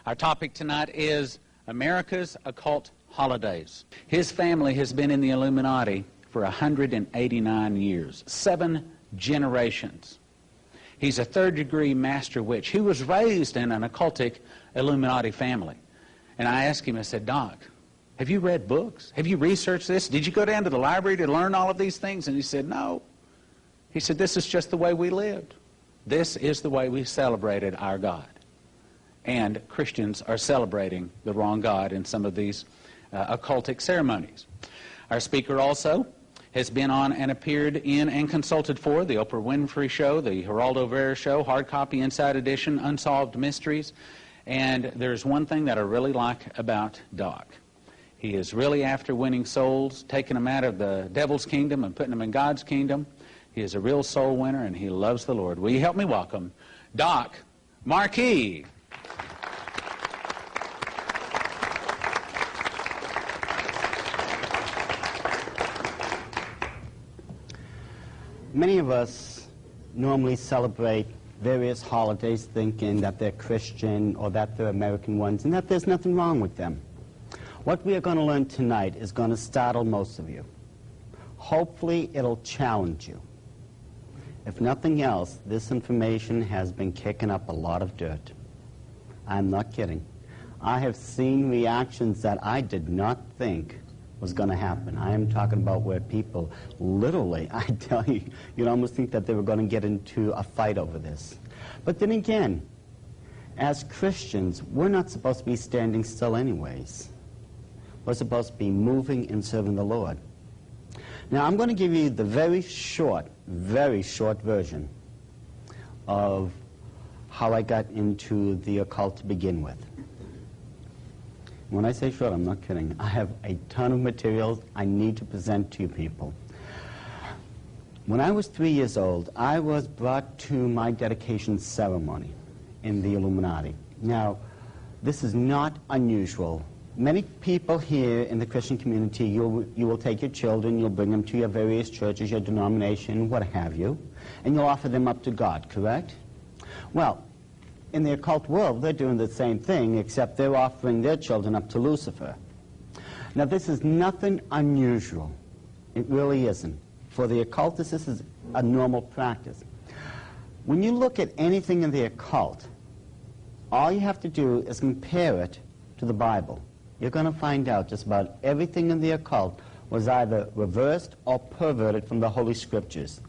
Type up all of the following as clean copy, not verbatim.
Our topic tonight is America's Occult Holidays. His family has been in the Illuminati for 189 years, 7 generations. He's a third-degree master witch. He was raised in an occultic Illuminati family. And I asked him, I said, Doc, have you read books? Have you researched this? Did you go down to the library to learn all of these things? And he said, no. He said, this is just the way we lived. This is the way we celebrated our God. And Christians are celebrating the wrong God in some of these occultic ceremonies. Our speaker also has been on and appeared in and consulted for the Oprah Winfrey Show, the Geraldo Vera Show, Hard Copy Inside Edition, Unsolved Mysteries. And there's one thing that I really like about Doc. He is really after winning souls, taking them out of the devil's kingdom and putting them in God's kingdom. He is a real soul winner, and he loves the Lord. Will you help me welcome Doc Marquis? Many of us normally celebrate various holidays thinking that they're Christian or that they're American ones and that there's nothing wrong with them. What we are going to learn tonight is going to startle most of you. Hopefully it'll challenge you. If nothing else, this information has been kicking up a lot of dirt. I'm not kidding. I have seen reactions that I did not think was going to happen. I am talking about where people literally, I tell you, you'd almost think that they were going to get into a fight over this. But then again, as Christians, we're not supposed to be standing still anyways. We're supposed to be moving and serving the Lord. Now, I'm going to give you the very short version of how I got into the occult to begin with. When I say short, I'm not kidding. I have a ton of materials I need to present to you people. When I was 3 years old, I was brought to my dedication ceremony in the Illuminati. Now, this is not unusual. Many people here in the Christian community, you will take your children, you'll bring them to your various churches, your denomination, what have you, and you'll offer them up to God, correct? Well, in the occult world, they're doing the same thing, except they're offering their children up to Lucifer. Now, this is nothing unusual. It really isn't. For the occultists, this is a normal practice. When you look at anything in the occult, all you have to do is compare it to the Bible. You're going to find out just about everything in the occult was either reversed or perverted from the Holy Scriptures.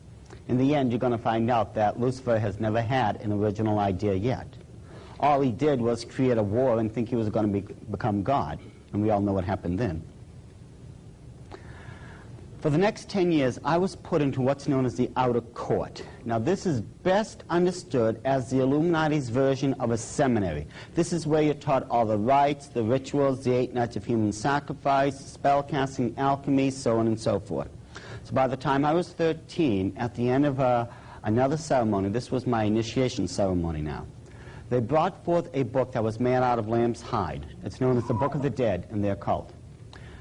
In the end, you're going to find out that Lucifer has never had an original idea yet. All he did was create a war and think he was going to become God, and we all know what happened then. For the next 10 years, I was put into what's known as the outer court. Now, this is best understood as the Illuminati's version of a seminary. This is where you're taught all the rites, the rituals, the 8 nights of human sacrifice, spellcasting, alchemy, so on and so forth. So by the time I was 13, at the end of another ceremony, this was my initiation ceremony now, they brought forth a book that was made out of lamb's hide. It's known as the Book of the Dead in the occult.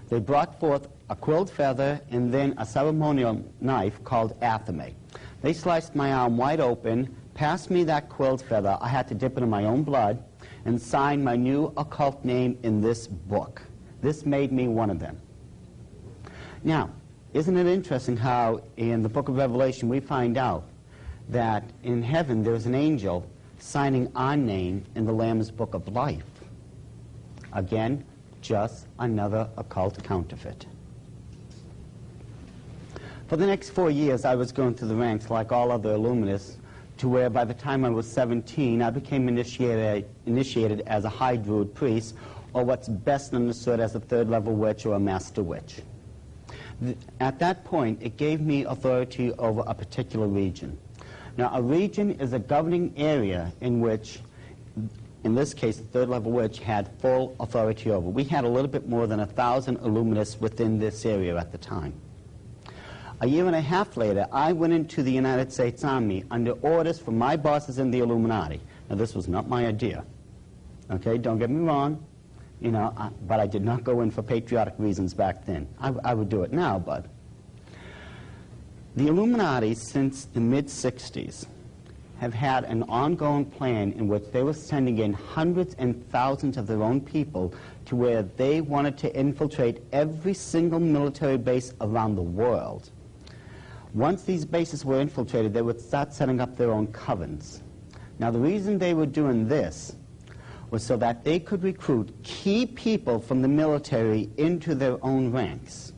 They brought forth a quilled feather and then a ceremonial knife called athame. They sliced my arm wide open, passed me that quilled feather. I had to dip it in my own blood and sign my new occult name in this book. This made me one of them. Now, isn't it interesting how in the book of Revelation we find out that in heaven there's an angel signing our name in the Lamb's Book of Life? Again, just another occult counterfeit. For the next 4 years, I was going through the ranks like all other Illuminists, to where by the time I was 17, I became initiated as a high druid priest, or what's best understood as a third-level witch or a master witch. At that point, it gave me authority over a particular region. Now, a region is a governing area in which, in this case, the third-level witch had full authority over. We had a little bit more than 1,000 Illuminists within this area at the time. A year and a half later, I went into the United States Army under orders from my bosses in the Illuminati. Now, this was not my idea. Okay, don't get me wrong. You know, but I did not go in for patriotic reasons back then. I would do it now, but the Illuminati, since the mid-60s, have had an ongoing plan in which they were sending in hundreds and thousands of their own people to where they wanted to infiltrate every single military base around the world. Once these bases were infiltrated, they would start setting up their own covens. Now, the reason they were doing this was so that they could recruit key people from the military into their own ranks.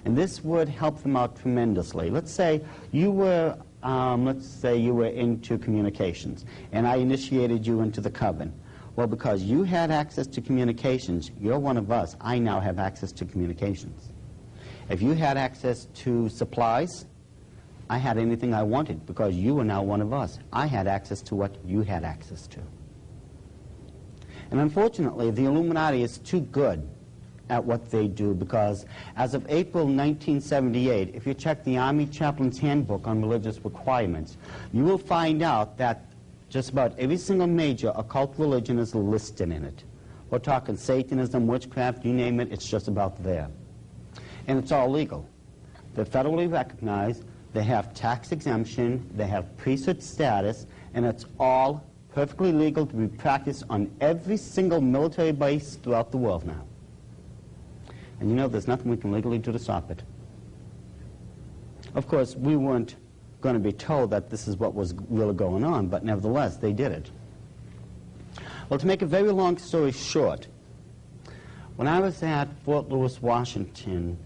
And this would help them out tremendously. Let's say you were into communications, and I initiated you into the coven. Well, because you had access to communications, you're one of us. I now have access to communications. If you had access to supplies, I had anything I wanted because you were now one of us. I had access to what you had access to. And unfortunately, the Illuminati is too good at what they do, because as of April 1978, if you check the Army Chaplain's Handbook on Religious Requirements, you will find out that just about every single major occult religion is listed in it. We're talking Satanism, witchcraft, you name it, it's just about there. And it's all legal. They're federally recognized, they have tax exemption, they have priesthood status, and it's all perfectly legal to be practiced on every single military base throughout the world now. And you know, there's nothing we can legally do to stop it. Of course, we weren't going to be told that this is what was really going on, but nevertheless, they did it. Well, to make a very long story short, when I was at Fort Lewis, Washington,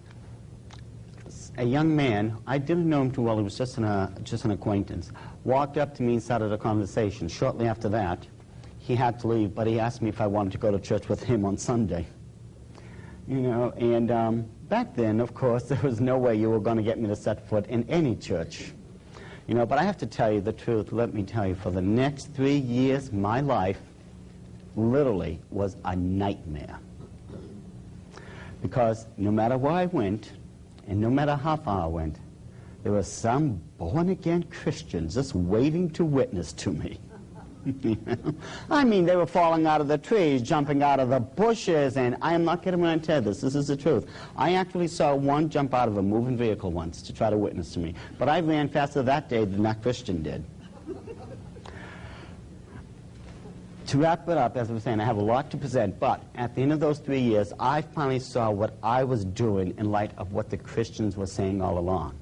a young man, I didn't know him too well, he was just an acquaintance, walked up to me and started a conversation. Shortly after that, he had to leave, but he asked me if I wanted to go to church with him on Sunday. You know, and back then, of course, there was no way you were going to get me to set foot in any church. You know, but I have to tell you the truth. Let me tell you, for the next 3 years, my life literally was a nightmare. Because no matter where I went, and no matter how far I went, there were some born-again Christians just waiting to witness to me. I mean, they were falling out of the trees, jumping out of the bushes, and I am not kidding when I tell this. This is the truth. I actually saw one jump out of a moving vehicle once to try to witness to me, but I ran faster that day than that Christian did. To wrap it up, as I was saying, I have a lot to present, but at the end of those 3 years, I finally saw what I was doing in light of what the Christians were saying all along.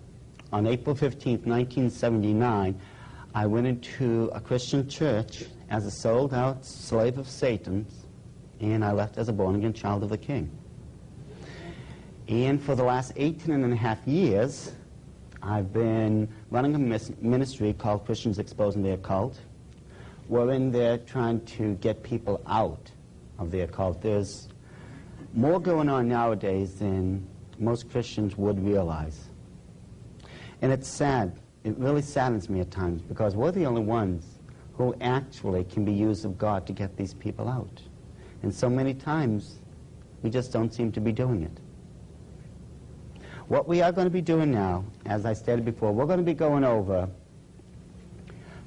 On April 15th, 1979, I went into a Christian church as a sold-out slave of Satan's, and I left as a born-again child of the King. And for the last 18.5 years, I've been running a ministry called Christians Exposing the Occult, wherein they're trying to get people out of the occult. There's more going on nowadays than most Christians would realize. And it's sad. It really saddens me at times, because we're the only ones who actually can be used of God to get these people out. And so many times, we just don't seem to be doing it. What we are going to be doing now, as I stated before, we're going to be going over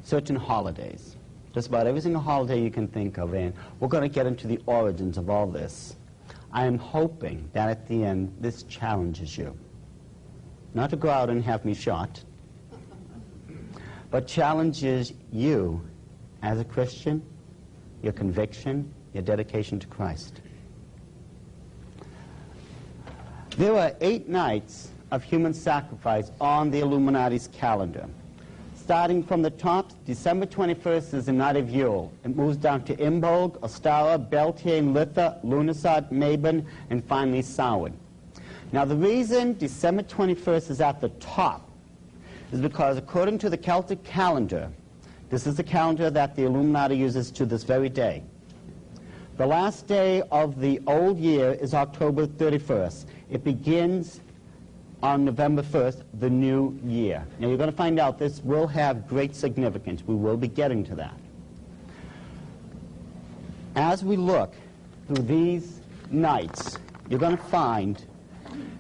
certain holidays. Just about every single holiday you can think of, and we're going to get into the origins of all this. I am hoping that at the end, this challenges you. Not to go out and have me shot, but challenges you as a Christian, your conviction, your dedication to Christ. There are 8 nights of human sacrifice on the Illuminati's calendar. Starting from the top, December 21st is the night of Yule. It moves down to Imbolg, Ostara, Beltane, Litha, Lughnasadh, Mabon, and finally Samhain. Now the reason December 21st is at the top is because, according to the Celtic calendar, this is the calendar that the Illuminati uses to this very day. The last day of the old year is October 31st. It begins on November 1st, the new year. Now you're going to find out this will have great significance. We will be getting to that. As we look through these nights, you're going to find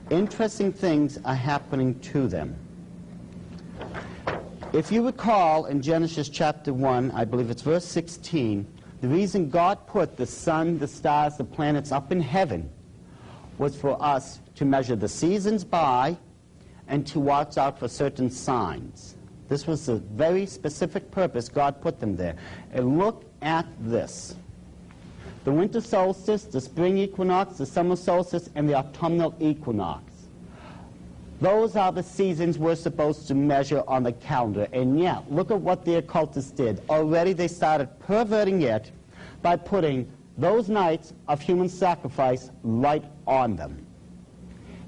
interesting things are happening to them. If you recall in Genesis chapter 1, I believe it's verse 16, the reason God put the sun, the stars, the planets up in heaven was for us to measure the seasons by and to watch out for certain signs. This was a very specific purpose God put them there. And look at this. The winter solstice, the spring equinox, the summer solstice, and the autumnal equinox. Those are the seasons we're supposed to measure on the calendar. And yet, look at what the occultists did. Already they started perverting it by putting those nights of human sacrifice right on them.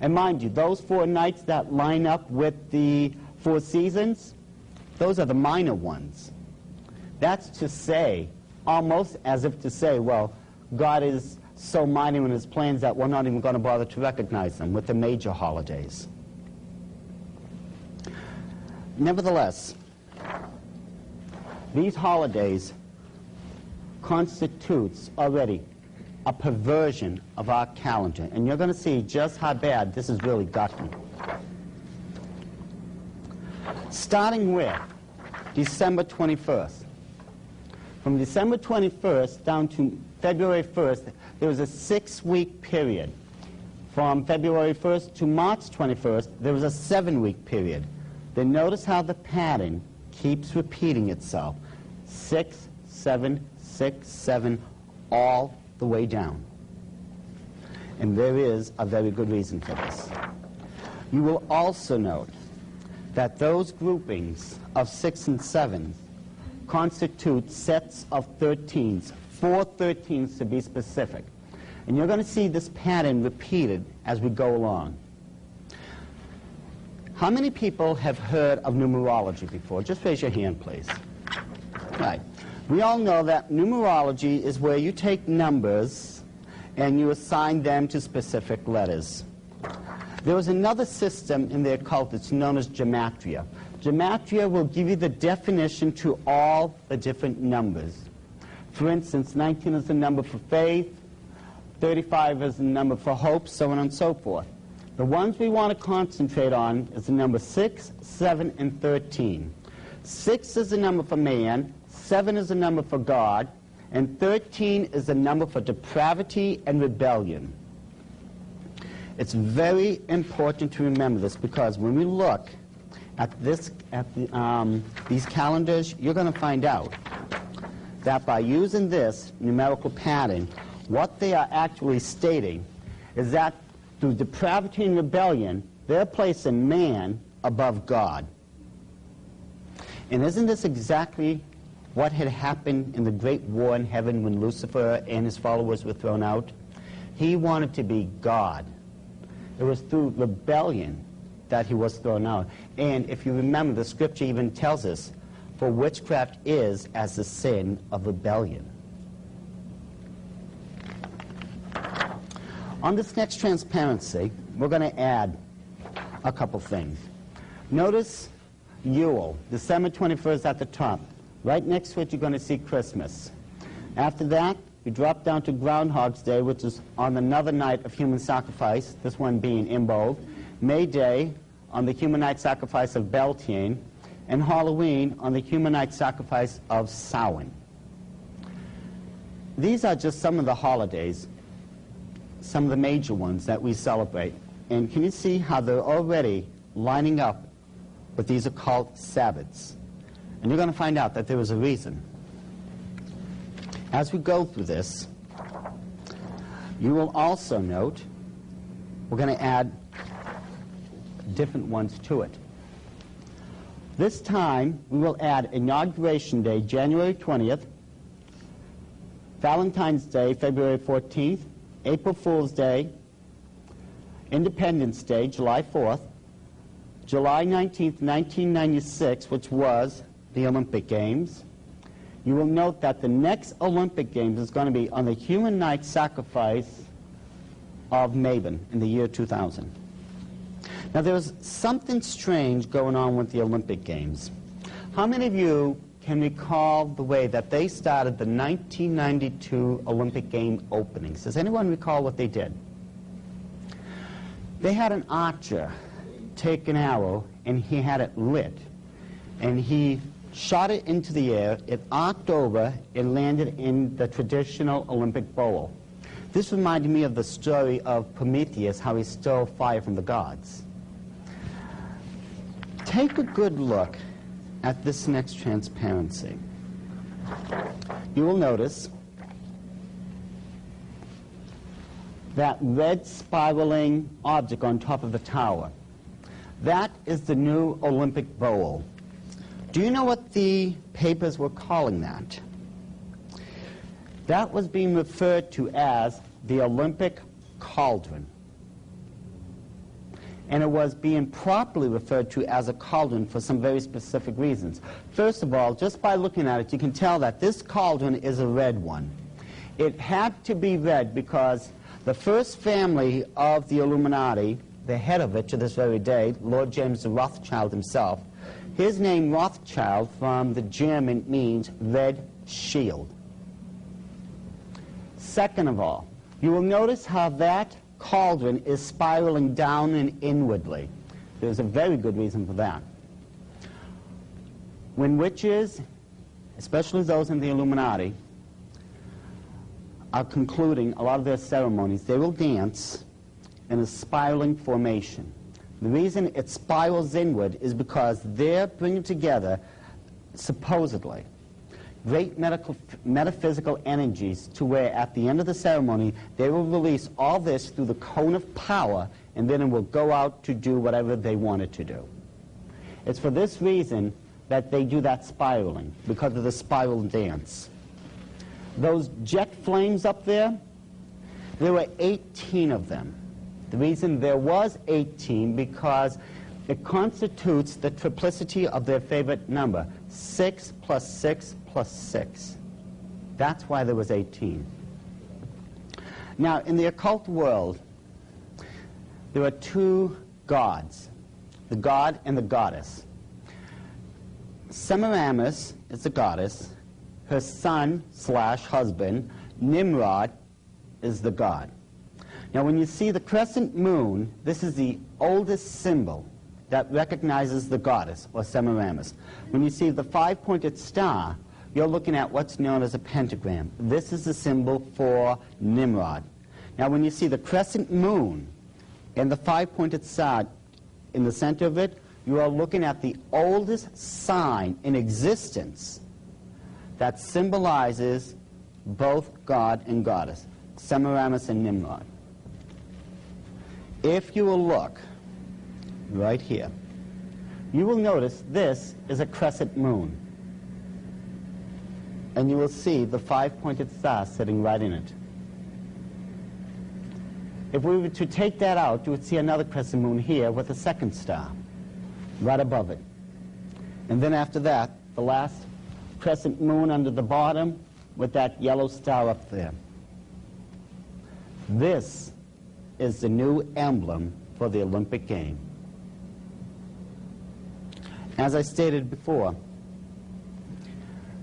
And mind you, those 4 nights that line up with the 4 seasons, those are the minor ones. That's to say, almost as if to say, well, God is so minor in his plans that we're not even going to bother to recognize them with the major holidays. Nevertheless, these holidays constitutes already a perversion of our calendar. And you're going to see just how bad this has really gotten. Starting with December 21st. From December 21st down to February 1st, there was a 6-week period. From February 1st to March 21st, there was a 7-week period. Then notice how the pattern keeps repeating itself. 6, 7, 6, 7, all the way down. And there is a very good reason for this. You will also note that those groupings of 6 and 7 constitute sets of 13s, 4 13s to be specific. And you're going to see this pattern repeated as we go along. How many people have heard of numerology before? Just raise your hand, please. Right. We all know that numerology is where you take numbers and you assign them to specific letters. There was another system in the occult that's known as gematria. Gematria will give you the definition to all the different numbers. For instance, 19 is the number for faith, 35 is the number for hope, so on and so forth. The ones we want to concentrate on is the number 6, 7, and 13. 6 is the number for man, 7 is the number for God, and 13 is the number for depravity and rebellion. It's very important to remember this, because when we look at these calendars, you're going to find out that by using this numerical pattern, what they are actually stating is that through depravity and rebellion, they're placing man above God. And isn't this exactly what had happened in the great war in heaven when Lucifer and his followers were thrown out? He wanted to be God. It was through rebellion that he was thrown out. And if you remember, the scripture even tells us, for witchcraft is as the sin of rebellion. On this next transparency, we're going to add a couple things. Notice Yule, December 21st at the top. Right next to it, you're going to see Christmas. After that, we drop down to Groundhog's Day, which is on another night of human sacrifice, this one being in bold. May Day on the human night sacrifice of Beltane, and Halloween on the human night sacrifice of Samhain. These are just some of the holidays, some of the major ones that we celebrate. And can you see how they're already lining up with these occult Sabbaths? And you're going to find out that there was a reason. As we go through this, you will also note we're going to add different ones to it. This time, we will add Inauguration Day, January 20th, Valentine's Day, February 14th, April Fool's Day, Independence Day, July 4th, July 19th, 1996, which was the Olympic Games. You will note that the next Olympic Games is going to be on the human night sacrifice of Mabon in the year 2000. Now, there's something strange going on with the Olympic Games. How many of you can recall the way that they started the 1992 Olympic Game openings? Does anyone recall what they did? They had an archer take an arrow, and he had it lit, and he shot it into the air. It arced over and landed in the traditional Olympic bowl. This reminded me of the story of Prometheus, how he stole fire from the gods. Take a good look at this next transparency, you will notice that red spiraling object on top of the tower. That is the new Olympic bowl. Do you know what the papers were calling that? That was being referred to as the Olympic cauldron. And it was being properly referred to as a cauldron for some very specific reasons. First of all, just by looking at it, you can tell that this cauldron is a red one. It had to be red because the first family of the Illuminati, the head of it to this very day, Lord James Rothschild himself, his name Rothschild from the German means red shield. Second of all, you will notice how that cauldron is spiraling down and inwardly. There's a very good reason for that. When witches, especially those in the Illuminati, are concluding a lot of their ceremonies, they will dance in a spiraling formation. The reason it spirals inward is because they're bringing together, supposedly, great metaphysical energies to where at the end of the ceremony they will release all this through the cone of power, and then it will go out to do whatever they want it to do. It's for this reason that they do that spiraling, because of the spiral dance. Those jet flames up there were 18 of them. The reason there was 18 because it constitutes the triplicity of their favorite number, 6 plus 6 plus 6. That's why there was 18. Now, in the occult world, there are two gods, the god and the goddess. Semiramis is the goddess. Her son/husband, Nimrod, is the god. Now, when you see the crescent moon, this is the oldest symbol that recognizes the goddess, or Semiramis. When you see the five-pointed star, you're looking at what's known as a pentagram. This is the symbol for Nimrod. Now, when you see the crescent moon and the five-pointed star in the center of it, you are looking at the oldest sign in existence that symbolizes both God and goddess, Semiramis and Nimrod. If you will look right here, you will notice this is a crescent moon. And you will see the five-pointed star sitting right in it. If we were to take that out, you would see another crescent moon here with a second star right above it. And then after that, the last crescent moon under the bottom with that yellow star up there. This is the new emblem for the Olympic game. As I stated before,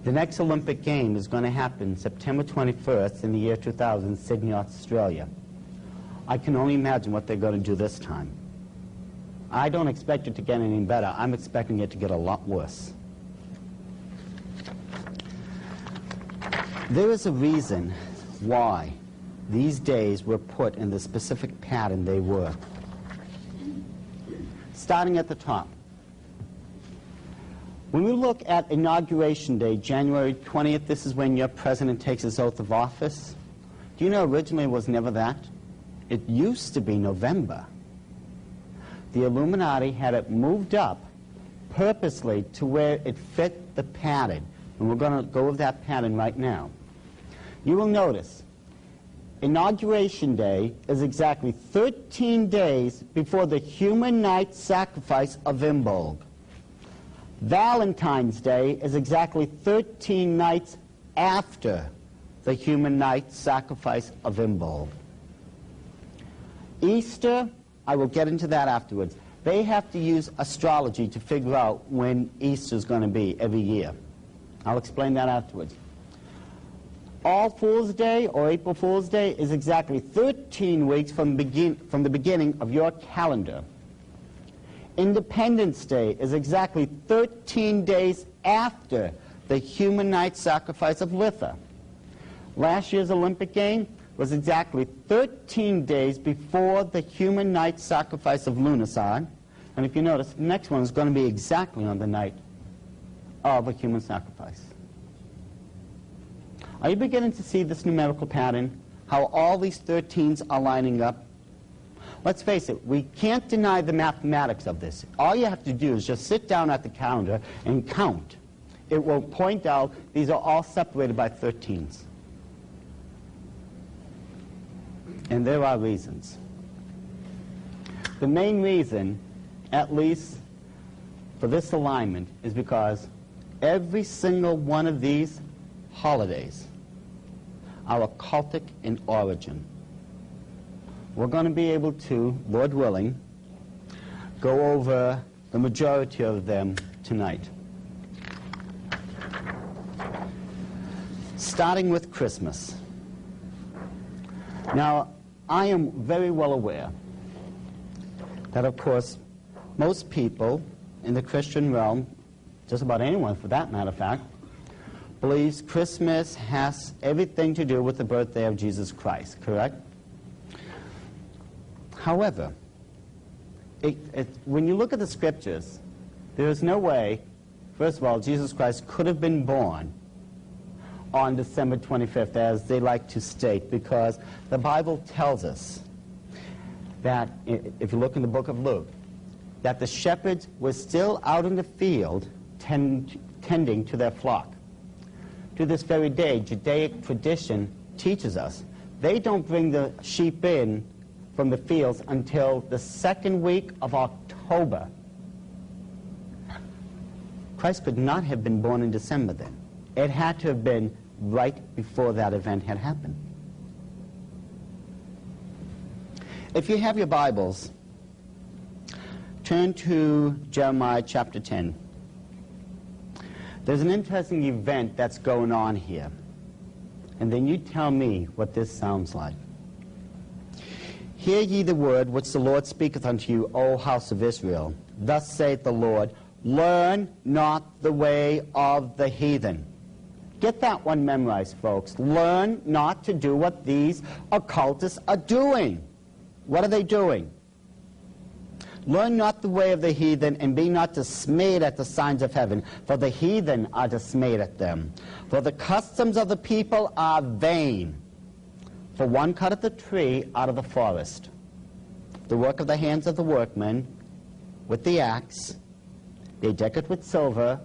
the next Olympic game is going to happen September 21st in the year 2000, Sydney, Australia. I can only imagine what they're going to do this time. I don't expect it to get any better. I'm expecting it to get a lot worse. There is a reason why these days were put in the specific pattern they were. Starting at the top. When we look at Inauguration Day, January 20th, this is when your president takes his oath of office. Do you know originally it was never that? It used to be November. The Illuminati had it moved up purposely to where it fit the pattern. And we're going to go with that pattern right now. You will notice Inauguration Day is exactly 13 days before the human night sacrifice of Imbolg. Valentine's Day is exactly 13 nights after the human night sacrifice of Imbolg. Easter, I will get into that afterwards. They have to use astrology to figure out when Easter is going to be every year. I'll explain that afterwards. All Fool's Day, or April Fool's Day, is exactly 13 weeks from the beginning of your calendar. Independence Day is exactly 13 days after the human night sacrifice of Litha. Last year's Olympic game was exactly 13 days before the human night sacrifice of Lunasan. And if you notice, the next one is going to be exactly on the night of a human sacrifice. Are you beginning to see this numerical pattern? How all these 13s are lining up? Let's face it, we can't deny the mathematics of this. All you have to do is just sit down at the calendar and count. It will point out these are all separated by 13s. And there are reasons. The main reason, at least for this alignment, is because every single one of these holidays are occultic in origin. We're going to be able to, Lord willing, go over the majority of them tonight. Starting with Christmas. Now, I am very well aware that, of course, most people in the Christian realm, just about anyone for that matter of fact, believes Christmas has everything to do with the birthday of Jesus Christ, correct? However, when you look at the scriptures, there is no way, first of all, Jesus Christ could have been born on December 25th, as they like to state, because the Bible tells us that, if you look in the book of Luke, that the shepherds were still out in the field tending to their flock. To this very day, Judaic tradition teaches us they don't bring the sheep in from the fields until the second week of October. Christ could not have been born in December then. It had to have been right before that event had happened. If you have your Bibles, turn to Jeremiah chapter 10. There's an interesting event that's going on here. And then you tell me what this sounds like. Hear ye the word which the Lord speaketh unto you, O house of Israel. Thus saith the Lord, learn not the way of the heathen. Get that one memorized, folks. Learn not to do what these occultists are doing. What are they doing? Learn not the way of the heathen, and be not dismayed at the signs of heaven, for the heathen are dismayed at them. For the customs of the people are vain. For one cutteth the tree out of the forest, the work of the hands of the workmen, with the axe. They deck it with silver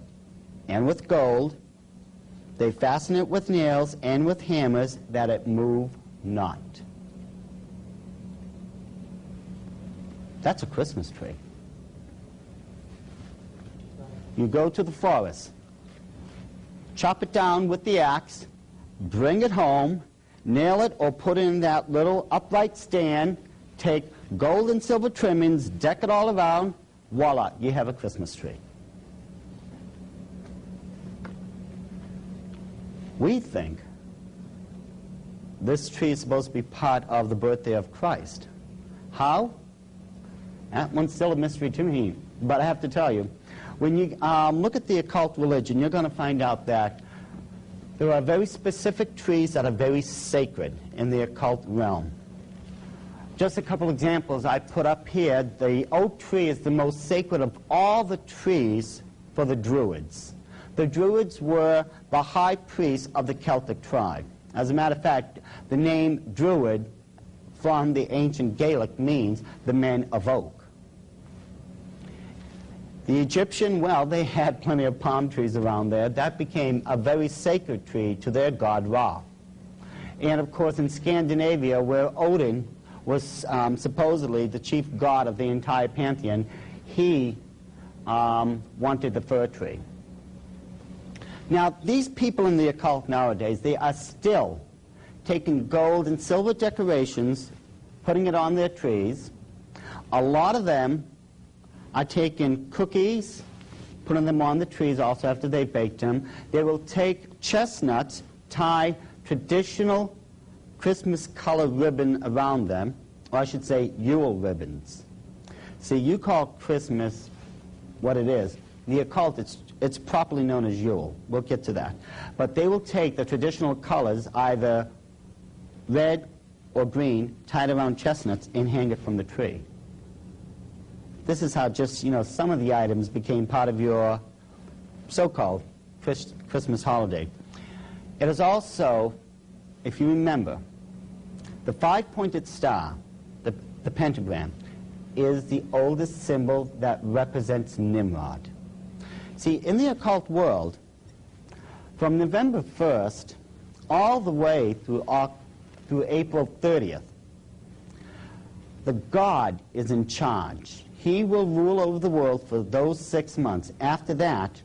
and with gold. They fasten it with nails and with hammers, that it move not. That's a Christmas tree. You go to the forest, chop it down with the axe, bring it home, nail it or put it in that little upright stand, take gold and silver trimmings, deck it all around, voila, you have a Christmas tree. We think this tree is supposed to be part of the birthday of Christ. How? That one's still a mystery to me, but I have to tell you, when you look at the occult religion, you're going to find out that there are very specific trees that are very sacred in the occult realm. Just a couple examples I put up here. The oak tree is the most sacred of all the trees for the Druids. The Druids were the high priests of the Celtic tribe. As a matter of fact, the name Druid from the ancient Gaelic means the men of oak. The Egyptian, well, they had plenty of palm trees around there. That became a very sacred tree to their god Ra. And of course in Scandinavia, where Odin was supposedly the chief god of the entire pantheon, he wanted the fir tree. Now, these people in the occult nowadays, they are still taking gold and silver decorations, putting it on their trees. A lot of them are taking cookies, putting them on the trees also after they baked them. They will take chestnuts, tie traditional Christmas color ribbon around them, or I should say Yule ribbons. See, you call Christmas what it is. The occult, it's properly known as Yule. We'll get to that. But they will take the traditional colors, either red or green, tied around chestnuts and hang it from the tree. This is how just, some of the items became part of your so-called Christmas holiday. It is also, if you remember, the five-pointed star, the pentagram, is the oldest symbol that represents Nimrod. See, in the occult world, from November 1st all the way through April 30th, the God is in charge. He will rule over the world for those 6 months. After that,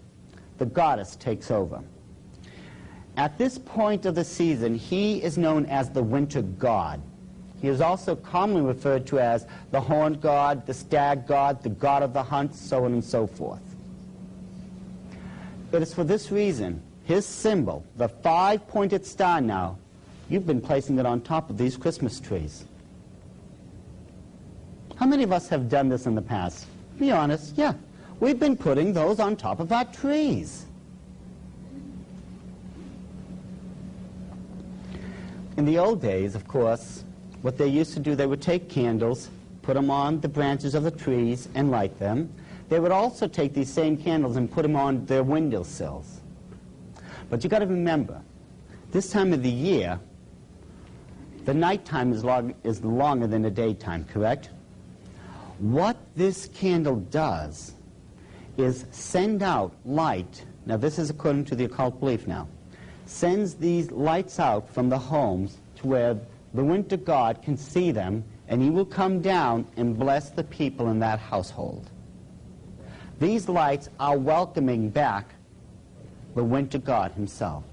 the goddess takes over. At this point of the season, he is known as the winter god. He is also commonly referred to as the horned god, the stag god, the god of the hunt, so on and so forth. It is for this reason, his symbol, the five-pointed star now, you've been placing it on top of these Christmas trees. How many of us have done this in the past? Be honest, yeah. We've been putting those on top of our trees. In the old days, of course, what they used to do, they would take candles, put them on the branches of the trees and light them. They would also take these same candles and put them on their windowsills. But you got to remember, this time of the year, the nighttime is longer than the daytime, correct? What this candle does is send out light. Now this is according to the occult belief now. Sends these lights out from the homes to where the winter god can see them, and he will come down and bless the people in that household. These lights are welcoming back the winter god himself.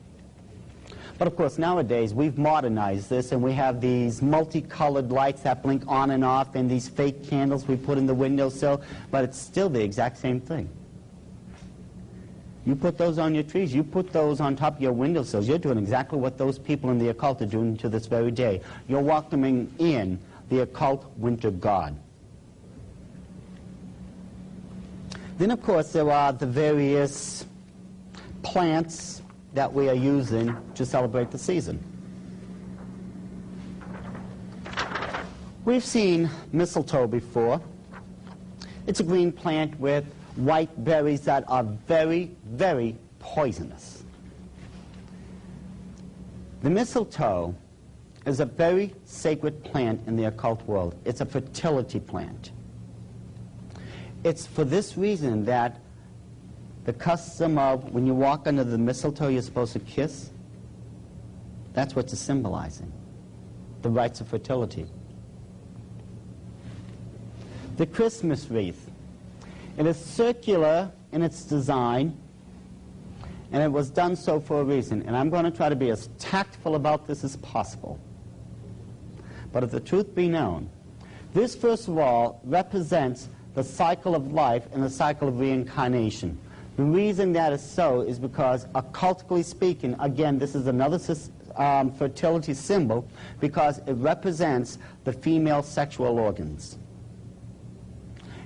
But of course, nowadays, we've modernized this, and we have these multicolored lights that blink on and off, and these fake candles we put in the windowsill, but it's still the exact same thing. You put those on your trees, you put those on top of your windowsills, you're doing exactly what those people in the occult are doing to this very day. You're welcoming in the occult winter god. Then, of course, there are the various plants that we are using to celebrate the season. We've seen mistletoe before. It's a green plant with white berries that are very, very poisonous. The mistletoe is a very sacred plant in the occult world. It's a fertility plant. It's for this reason that the custom of when you walk under the mistletoe you're supposed to kiss, that's what it's symbolizing, the rites of fertility. The Christmas wreath. It is circular in its design, and it was done so for a reason. And I'm going to try to be as tactful about this as possible. But if the truth be known, this, first of all, represents the cycle of life and the cycle of reincarnation. The reason that is so is because, occultically speaking, again, this is another fertility symbol, because it represents the female sexual organs.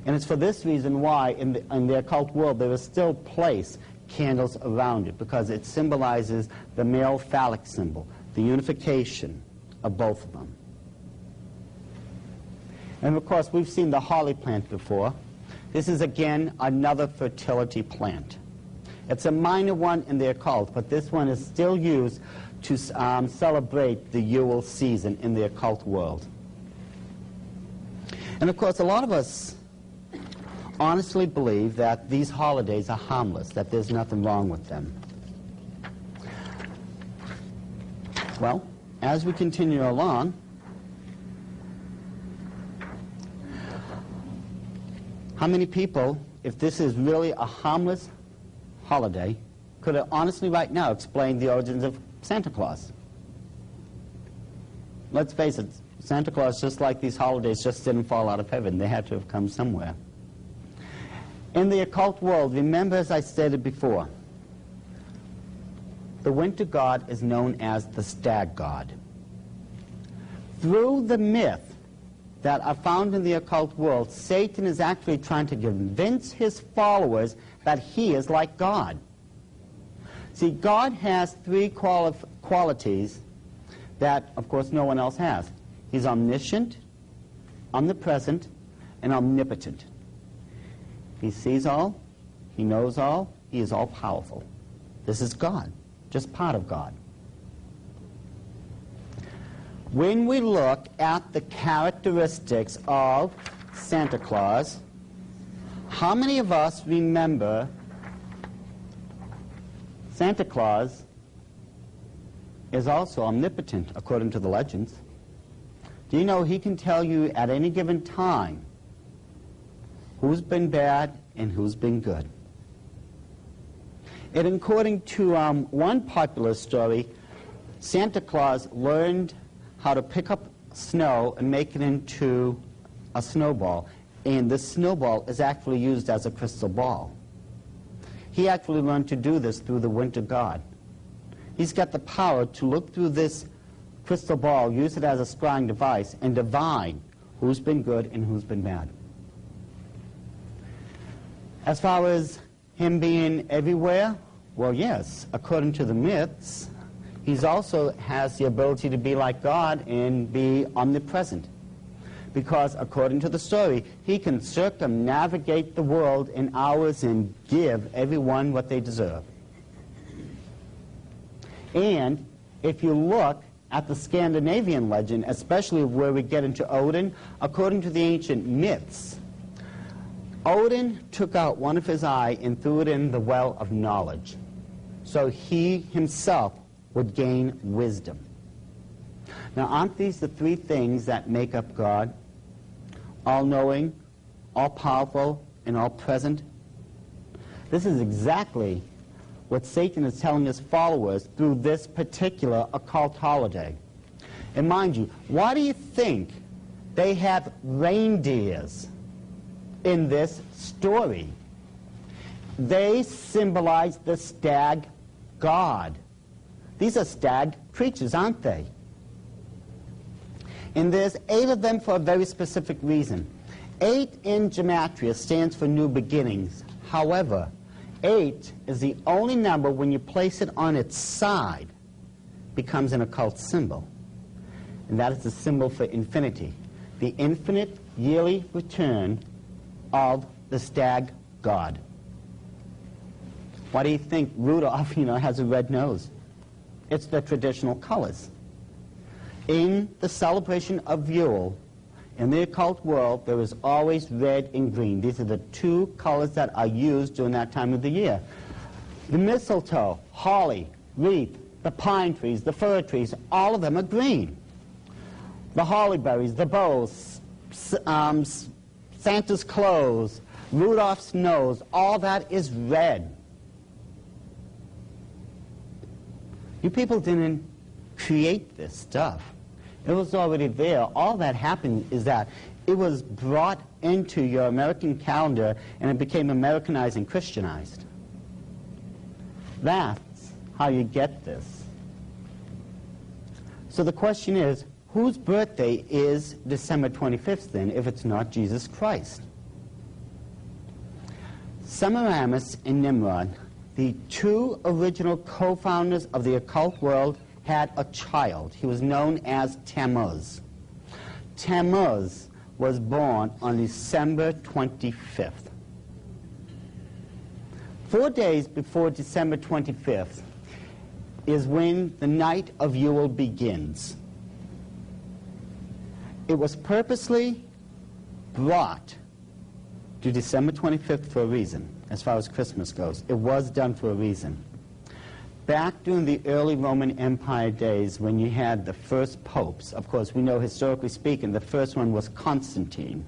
And it's for this reason why in the occult world there is still placed candles around it, because it symbolizes the male phallic symbol, the unification of both of them. And of course, we've seen the holly plant before. This is, again, another fertility plant. It's a minor one in the occult, but this one is still used to celebrate the Yule season in the occult world. And of course, a lot of us honestly believe that these holidays are harmless, that there's nothing wrong with them. Well, as we continue along, how many people, if this is really a harmless holiday, could honestly right now explain the origins of Santa Claus? Let's face it, Santa Claus, just like these holidays, just didn't fall out of heaven. They had to have come somewhere. In the occult world, remember, as I stated before, the winter god is known as the stag god. Through the myth that are found in the occult world, Satan is actually trying to convince his followers that he is like God. See, God has three qualities that, of course, no one else has. He's omniscient, omnipresent, and omnipotent. He sees all, he knows all, he is all-powerful. This is God, just part of God. When we look at the characteristics of Santa Claus, how many of us remember Santa Claus is also omnipotent, according to the legends? Do you know he can tell you at any given time who's been bad and who's been good? And according to one popular story, Santa Claus learned how to pick up snow and make it into a snowball. And this snowball is actually used as a crystal ball. He actually learned to do this through the winter god. He's got the power to look through this crystal ball, use it as a scrying device, and divine who's been good and who's been bad. As far as him being everywhere, well, yes, according to the myths, he also has the ability to be like God and be omnipresent. Because according to the story, he can circumnavigate the world in hours and give everyone what they deserve. And if you look at the Scandinavian legend, especially where we get into Odin, according to the ancient myths, Odin took out one of his eye and threw it in the well of knowledge. So he himself would gain wisdom. Now, aren't these the three things that make up God? All-knowing, all-powerful, and all-present? This is exactly what Satan is telling his followers through this particular occult holiday. And mind you, why do you think they have reindeers in this story? They symbolize the stag god. These are stag creatures, aren't they? And there's 8 of them for a very specific reason. 8 in gematria stands for new beginnings. However, 8 is the only number when you place it on its side becomes an occult symbol. And that is the symbol for infinity. The infinite yearly return of the stag god. Why do you think Rudolph, has a red nose? It's the traditional colors. In the celebration of Yule, in the occult world, there is always red and green. These are the 2 colors that are used during that time of the year. The mistletoe, holly, wreath, the pine trees, the fir trees, all of them are green. The holly berries, the bows, Santa's clothes, Rudolph's nose, all that is red. You people didn't create this stuff. It was already there. All that happened is that it was brought into your American calendar and it became Americanized and Christianized. That's how you get this. So the question is, whose birthday is December 25th then, if it's not Jesus Christ? Semiramis and Nimrod, the 2 original co-founders of the occult world, had a child. He was known as Tammuz. Tammuz was born on December 25th. 4 days before December 25th is when the night of Yule begins. It was purposely brought to December 25th for a reason, as far as Christmas goes. It was done for a reason. Back during the early Roman Empire days, when you had the first popes, of course, we know historically speaking, the first one was Constantine.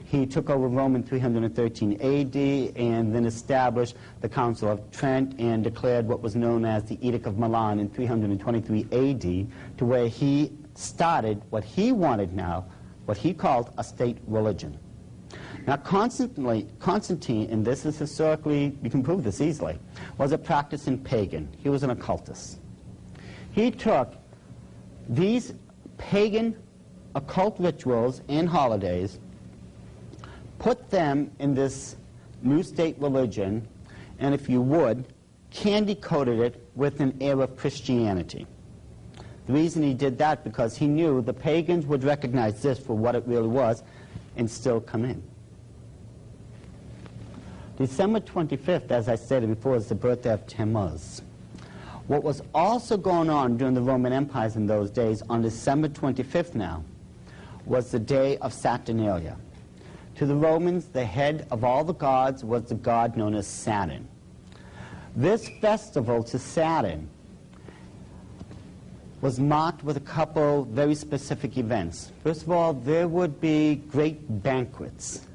He took over Rome in 313 AD and then established the Council of Trent and declared what was known as the Edict of Milan in 323 AD, to where he started what he wanted now, what he called a state religion. Now, Constantine, and this is historically, you can prove this easily, was a practicing pagan. He was an occultist. He took these pagan occult rituals and holidays, put them in this new state religion, and if you would, candy-coated it with an air of Christianity. The reason he did that, because he knew the pagans would recognize this for what it really was and still come in. December 25th, as I stated before, is the birthday of Tammuz. What was also going on during the Roman empires in those days, on December 25th now, was the day of Saturnalia. To the Romans, the head of all the gods was the god known as Saturn. This festival to Saturn was marked with a couple very specific events. First of all, there would be great banquets.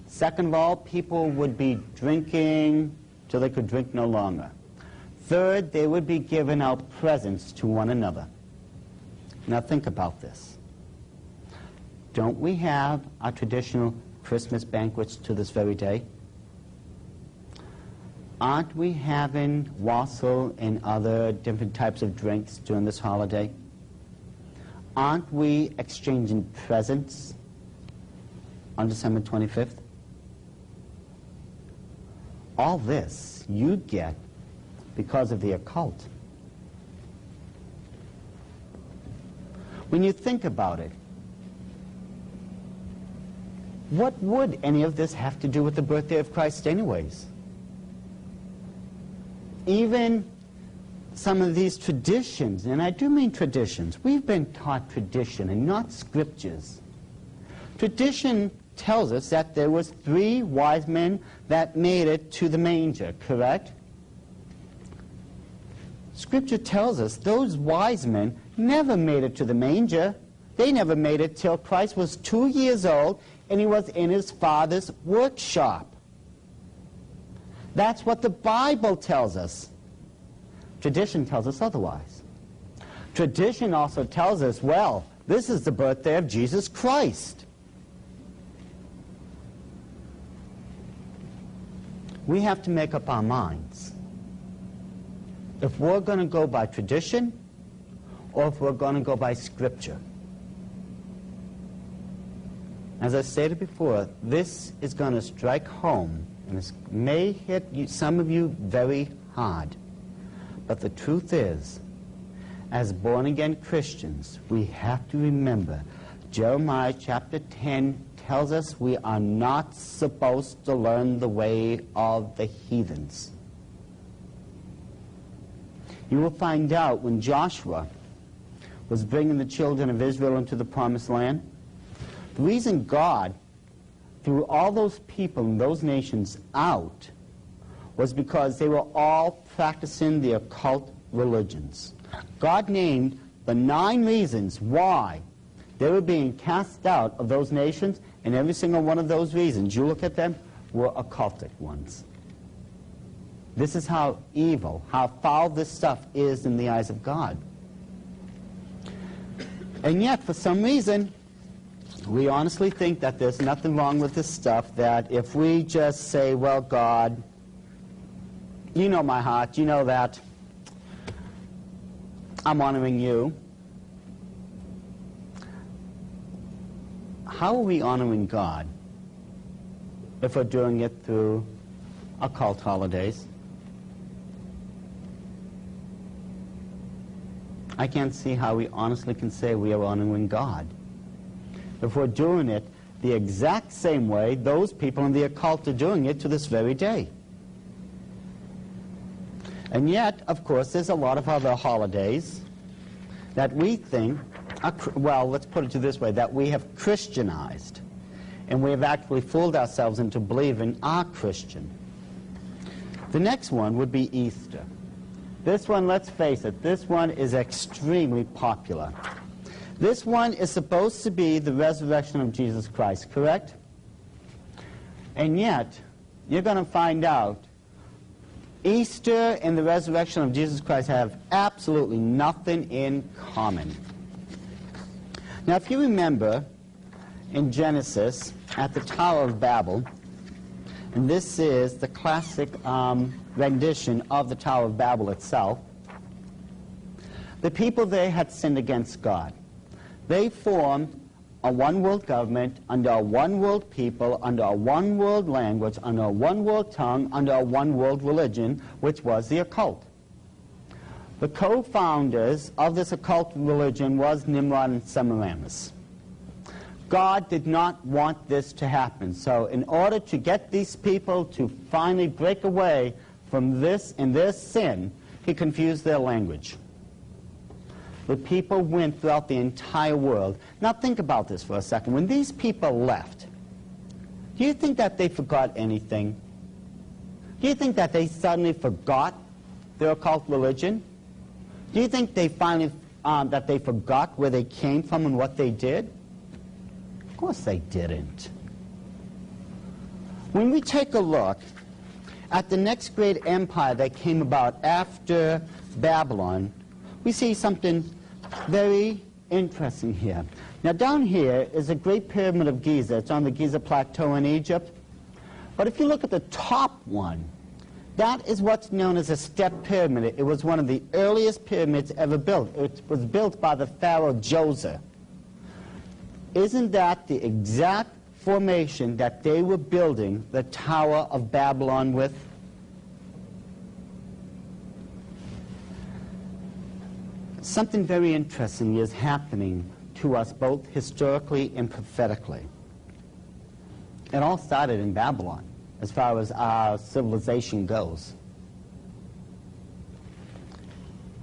Second of all, people would be drinking till they could drink no longer. Third, they would be giving out presents to one another. Now think about this. Don't we have our traditional Christmas banquets to this very day? Aren't we having wassail and other different types of drinks during this holiday? Aren't we exchanging presents on December 25th? All this you get because of the occult. When you think about it, what would any of this have to do with the birthday of Christ anyways? Even some of these traditions, and I do mean traditions, we've been taught tradition and not scriptures. Tradition tells us that there was 3 wise men that made it to the manger, correct? Scripture tells us those wise men never made it to the manger. They never made it till Christ was 2 years old and he was in his Father's workshop. That's what the Bible tells us. Tradition tells us otherwise. Tradition also tells us, well, this is the birthday of Jesus Christ. We have to make up our minds. If we're going to go by tradition, or if we're going to go by Scripture. As I stated before, this is going to strike home, and this may hit some of you very hard. But the truth is, as born-again Christians, we have to remember Jeremiah chapter 10 tells us we are not supposed to learn the way of the heathens. You will find out when Joshua was bringing the children of Israel into the promised land, the reason God threw all those people and those nations out was because they were all practicing the occult religions. God named the 9 reasons why they were being cast out of those nations, and every single one of those reasons, you look at them, were occultic ones. This is how evil, how foul this stuff is in the eyes of God. And yet, for some reason, we honestly think that there's nothing wrong with this stuff, that if we just say, well, God, you know my heart, you know that I'm honoring you. How are we honoring God if we're doing it through occult holidays? I can't see how we honestly can say we are honoring God if we're doing it the exact same way those people in the occult are doing it to this very day. And yet, of course, there's a lot of other holidays that we think, well, let's put it this way, that we have Christianized, and we have actually fooled ourselves into believing are Christian. The next one would be Easter. This one, let's face it, this one is extremely popular. This one is supposed to be the resurrection of Jesus Christ, correct? And yet, you're going to find out Easter and the resurrection of Jesus Christ have absolutely nothing in common. Now, if you remember in Genesis, at the Tower of Babel, and this is the classic rendition of the Tower of Babel itself, the people there had sinned against God. They formed a one-world government under a one-world people, under a one-world language, under a one-world tongue, under a one-world religion, which was the occult. The co-founders of this occult religion was Nimrod and Semiramis. God did not want this to happen. So in order to get these people to finally break away from this and their sin, He confused their language. The people went throughout the entire world. Now think about this for a second. When these people left, do you think that they forgot anything? Do you think that they suddenly forgot their occult religion? Do you think they finally that they forgot where they came from and what they did? Of course they didn't. When we take a look at the next great empire that came about after Babylon, we see something very interesting here. Now down here is a great pyramid of Giza. It's on the Giza Plateau in Egypt. But if you look at the top one, that is what's known as a step pyramid. It was one of the earliest pyramids ever built. It was built by the pharaoh Djoser. Isn't that the exact formation that they were building the Tower of Babylon with? Something very interesting is happening to us both historically and prophetically. It all started in Babylon, as far as our civilization goes.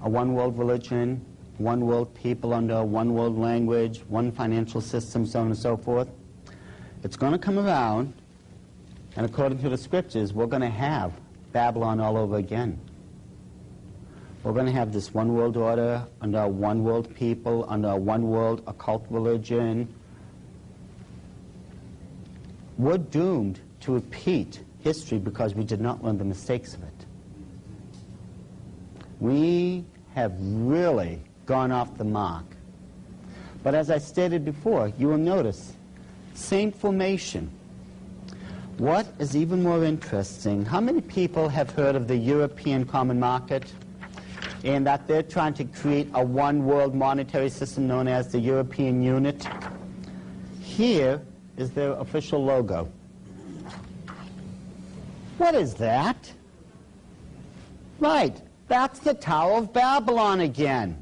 A one-world religion, one-world people under a one-world language, one financial system, so on and so forth. It's going to come around, and according to the scriptures, we're going to have Babylon all over again. We're going to have this one-world order under a one-world people, under a one-world occult religion. We're doomed to repeat history because we did not learn the mistakes of it. We have really gone off the mark. But as I stated before, you will notice, same formation. What is even more interesting, how many people have heard of the European Common Market? And that they're trying to create a one-world monetary system known as the European Unit. Here is their official logo. What is that? Right, that's the Tower of Babylon again.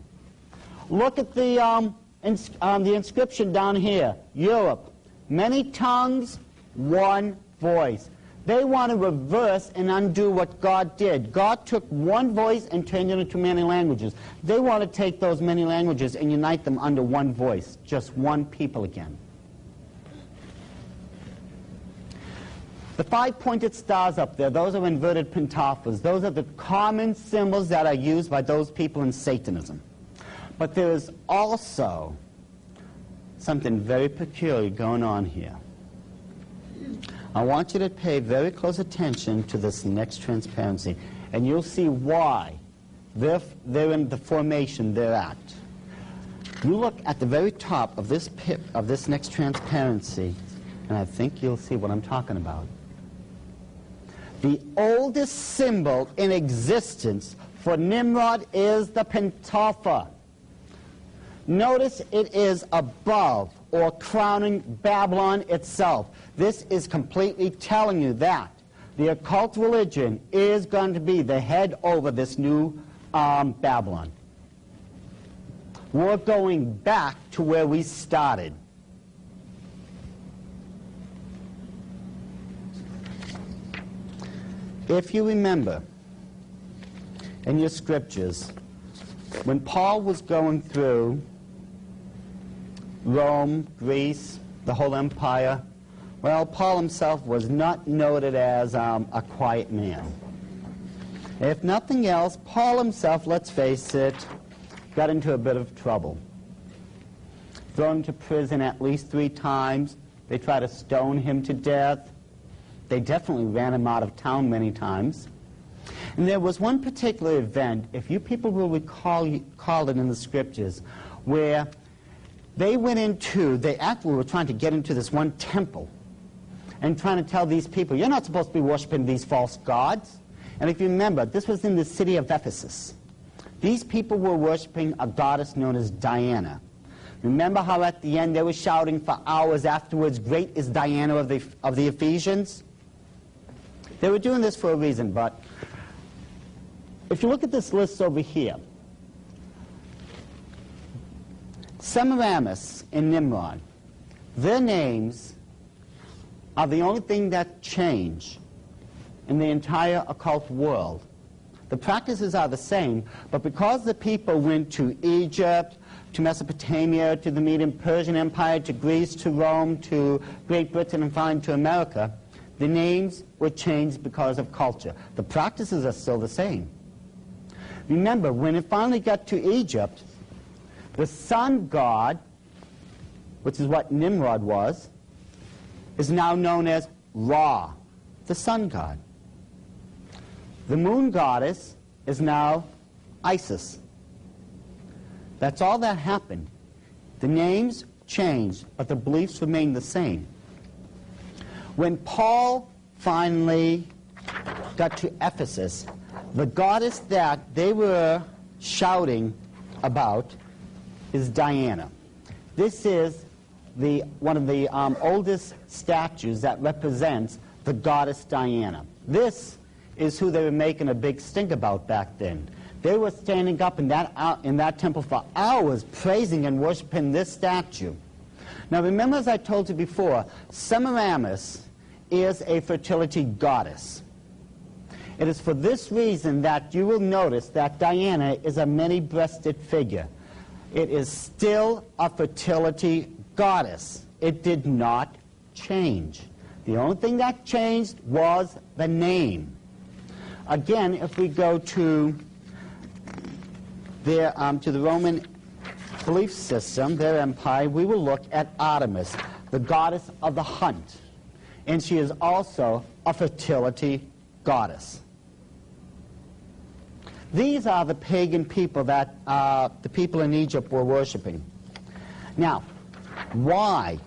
Look at the inscription down here. Europe, many tongues, one voice. They want to reverse and undo what God did. God took one voice and turned it into many languages. They want to take those many languages and unite them under one voice, just one people again. The five-pointed stars up there, those are inverted pentafors. Those are the common symbols that are used by those people in Satanism. But there is also something very peculiar going on here. I want you to pay very close attention to this next transparency, and you'll see why they're in the formation they're at. You look at the very top of this next transparency, and I think you'll see what I'm talking about. The oldest symbol in existence for Nimrod is the pentaphor. Notice it is above or crowning Babylon itself. This is completely telling you that the occult religion is going to be the head over this new Babylon. We're going back to where we started. If you remember in your scriptures, when Paul was going through Rome, Greece, the whole empire, well, Paul himself was not noted as a quiet man. If nothing else, Paul himself, let's face it, got into a bit of trouble. Thrown into prison at least 3 times. They tried to stone him to death. They definitely ran him out of town many times. And there was one particular event, if you people will recall it in the scriptures, where they went into, they actually were trying to get into this one temple and trying to tell these people, you're not supposed to be worshiping these false gods. And if you remember, this was in the city of Ephesus. These people were worshiping a goddess known as Diana. Remember how at the end they were shouting for hours afterwards, great is Diana of the Ephesians? They were doing this for a reason, but if you look at this list over here, Semiramis and Nimrod, their names are the only thing that change in the entire occult world. The practices are the same, but because the people went to Egypt, to Mesopotamia, to the Median Persian Empire, to Greece, to Rome, to Great Britain, and finally to America, the names were changed because of culture. The practices are still the same. Remember, when it finally got to Egypt, the sun god, which is what Nimrod was, is now known as Ra, the sun god. The moon goddess is now Isis. That's all that happened. The names changed, but the beliefs remained the same. When Paul finally got to Ephesus, the goddess that they were shouting about is Diana. This is one of the oldest statues that represents the goddess Diana. This is who they were making a big stink about back then. They were standing up in that temple for hours praising and worshiping this statue. Now remember, as I told you before, Semiramis is a fertility goddess. It is for this reason that you will notice that Diana is a many-breasted figure. It is still a fertility goddess. It did not change. The only thing that changed was the name. Again, if we go to the Roman belief system, their empire, we will look at Artemis, the goddess of the hunt. And she is also a fertility goddess. These are the pagan people that the people in Egypt were worshiping. Now, why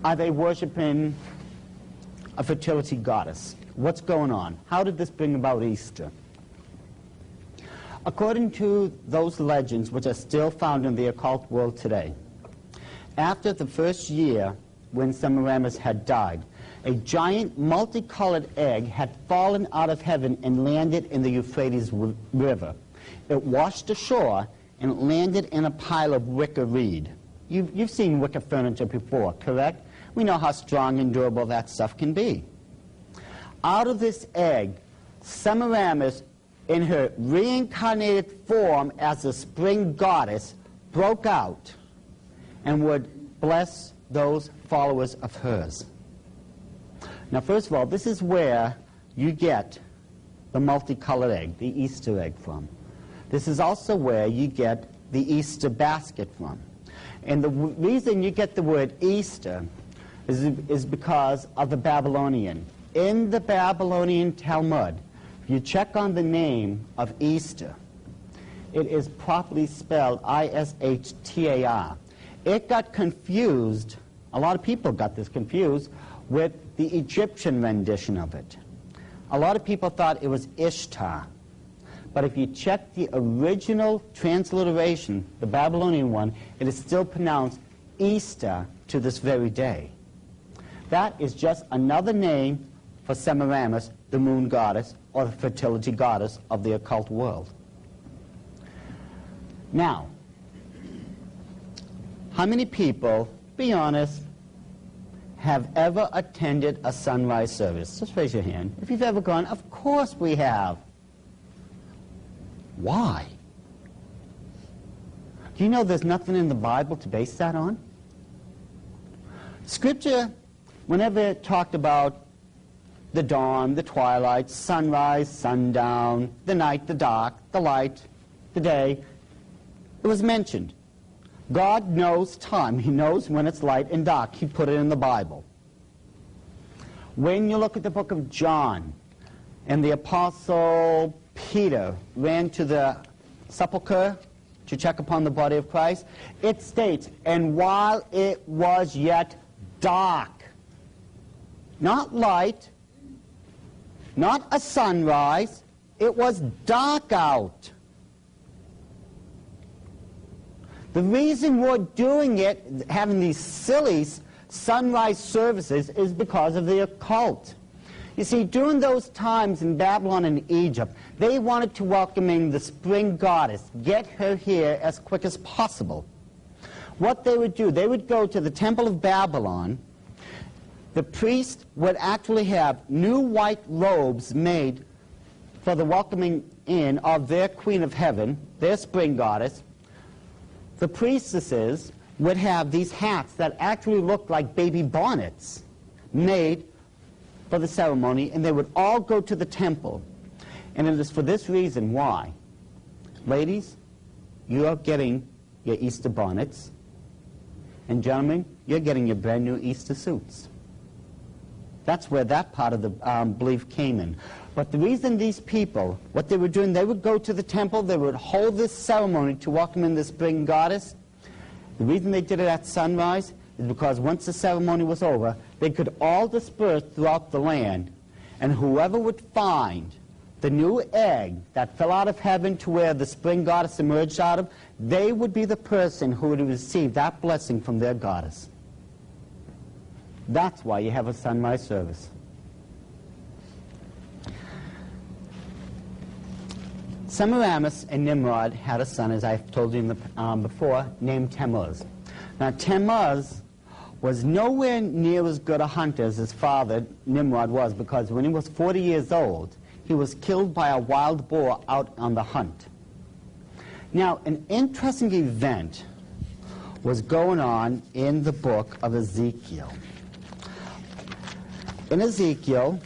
are they worshiping a fertility goddess? What's going on? How did this bring about Easter? According to those legends, which are still found in the occult world today, after the first year when Semiramis had died, a giant multicolored egg had fallen out of heaven and landed in the Euphrates River. It washed ashore and it landed in a pile of wicker reed. You've seen wicker furniture before, correct? We know how strong and durable that stuff can be. Out of this egg, Semiramis, in her reincarnated form as the spring goddess, broke out and would bless those followers of hers. Now, first of all, this is where you get the multicolored egg, the Easter egg, from. This is also where you get the Easter basket from. And the reason you get the word Easter is because of the Babylonian. In the Babylonian Talmud, if you check on the name of Easter, it is properly spelled I-S-H-T-A-R. It got confused, a lot of people got this confused, with the Egyptian rendition of it. A lot of people thought it was Ishtar. But if you check the original transliteration, the Babylonian one, it is still pronounced Easter to this very day. That is just another name for Semiramis, the moon goddess, or the fertility goddess of the occult world. Now, how many people, be honest, have ever attended a sunrise service? Just raise your hand. If you've ever gone, of course we have. Why? Do you know there's nothing in the Bible to base that on? Scripture, whenever it talked about the dawn, the twilight, sunrise, sundown, the night, the dark, the light, the day, it was mentioned. God knows time. He knows when it's light and dark. He put it in the Bible. When you look at the book of John, and the apostle Peter ran to the sepulchre to check upon the body of Christ, it states, and while it was yet dark, not light, not a sunrise, it was dark out. The reason we're doing it, having these silly sunrise services, is because of the occult. You see, during those times in Babylon and Egypt, they wanted to welcome in the spring goddess, get her here as quick as possible. What they would do, they would go to the Temple of Babylon. The priest would actually have new white robes made for the welcoming in of their queen of heaven, their spring goddess, the priestesses would have these hats that actually looked like baby bonnets made for the ceremony, and they would all go to the temple. And it is for this reason why, ladies, you are getting your Easter bonnets, and gentlemen, you're getting your brand new Easter suits. That's where that part of the belief came in. But the reason these people, what they were doing, they would go to the temple, they would hold this ceremony to welcome in the spring goddess. The reason they did it at sunrise is because once the ceremony was over, they could all disperse throughout the land, and whoever would find the new egg that fell out of heaven to where the spring goddess emerged out of, they would be the person who would receive that blessing from their goddess. That's why you have a sunrise service. Semiramis and Nimrod had a son, as I've told you before, named Tammuz. Now Tammuz was nowhere near as good a hunter as his father Nimrod was, because when he was 40 years old, he was killed by a wild boar out on the hunt. Now, an interesting event was going on in the book of Ezekiel. In Ezekiel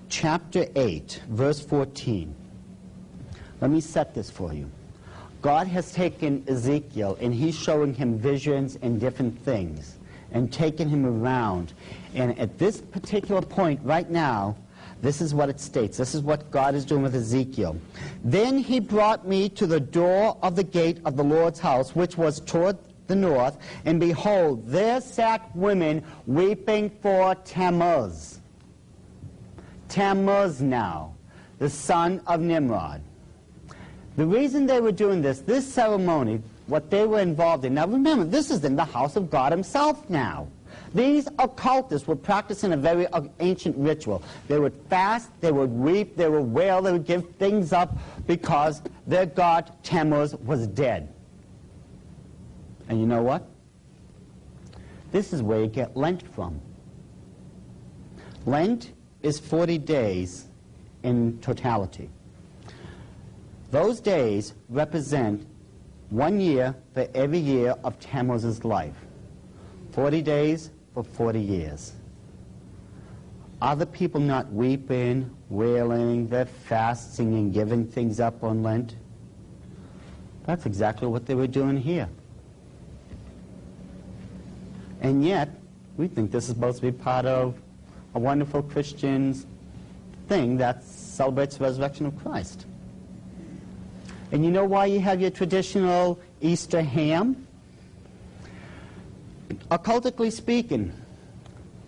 chapter 8, verse 14, let me set this for you. God has taken Ezekiel and he's showing him visions and different things and taken him around. And at this particular point right now, this is what it states. This is what God is doing with Ezekiel. Then he brought me to the door of the gate of the Lord's house, which was toward the north, and behold, there sat women weeping for Tammuz. Tammuz now, the son of Nimrod. The reason they were doing this ceremony, what they were involved in, now remember, this is in the house of God himself now. These occultists were practicing a very ancient ritual. They would fast, they would weep, they would wail, they would give things up because their god Tammuz was dead. And you know what? This is where you get Lent from. Lent is 40 days in totality. Those days represent 1 year for every year of Tammuz's life. 40 days for 40 years. Are the people not weeping, wailing, they're fasting and giving things up on Lent? That's exactly what they were doing here. And yet, we think this is supposed to be part of a wonderful Christian thing that celebrates the resurrection of Christ. And you know why you have your traditional Easter ham? Occultically speaking,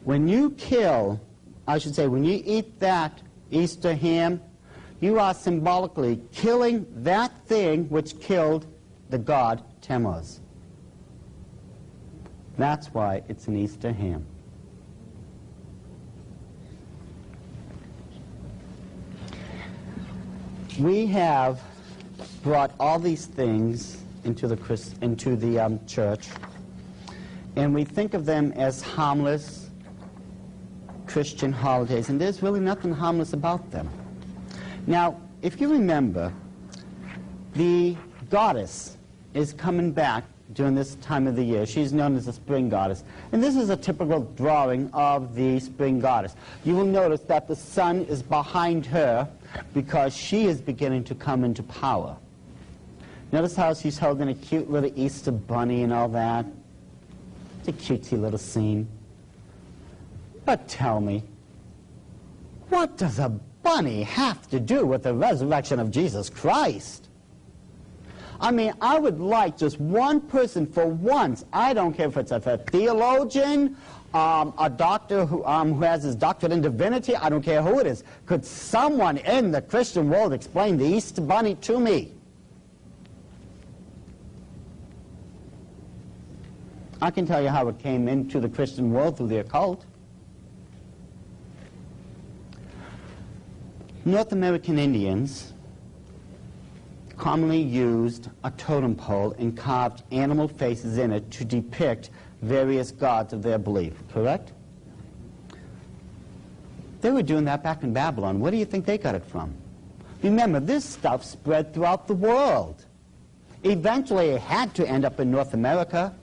when you when you eat that Easter ham, you are symbolically killing that thing which killed the god Tammuz. That's why it's an Easter ham. We have brought all these things into the church, and we think of them as harmless Christian holidays, and there's really nothing harmless about them. Now, if you remember, the goddess is coming back during this time of the year. She's known as the spring goddess, and this is a typical drawing of the spring goddess. You will notice that the sun is behind her because she is beginning to come into power. Notice how she's holding a cute little Easter bunny and all that. It's a cutesy little scene. But tell me, what does a bunny have to do with the resurrection of Jesus Christ? I mean, I would like just one person for once, I don't care if it's a theologian, a doctor who has his doctorate in divinity, I don't care who it is. Could someone in the Christian world explain the Easter bunny to me? I can tell you how it came into the Christian world through the occult. North American Indians commonly used a totem pole and carved animal faces in it to depict various gods of their belief, correct? They were doing that back in Babylon. Where do you think they got it from? Remember, this stuff spread throughout the world. Eventually, it had to end up in North America.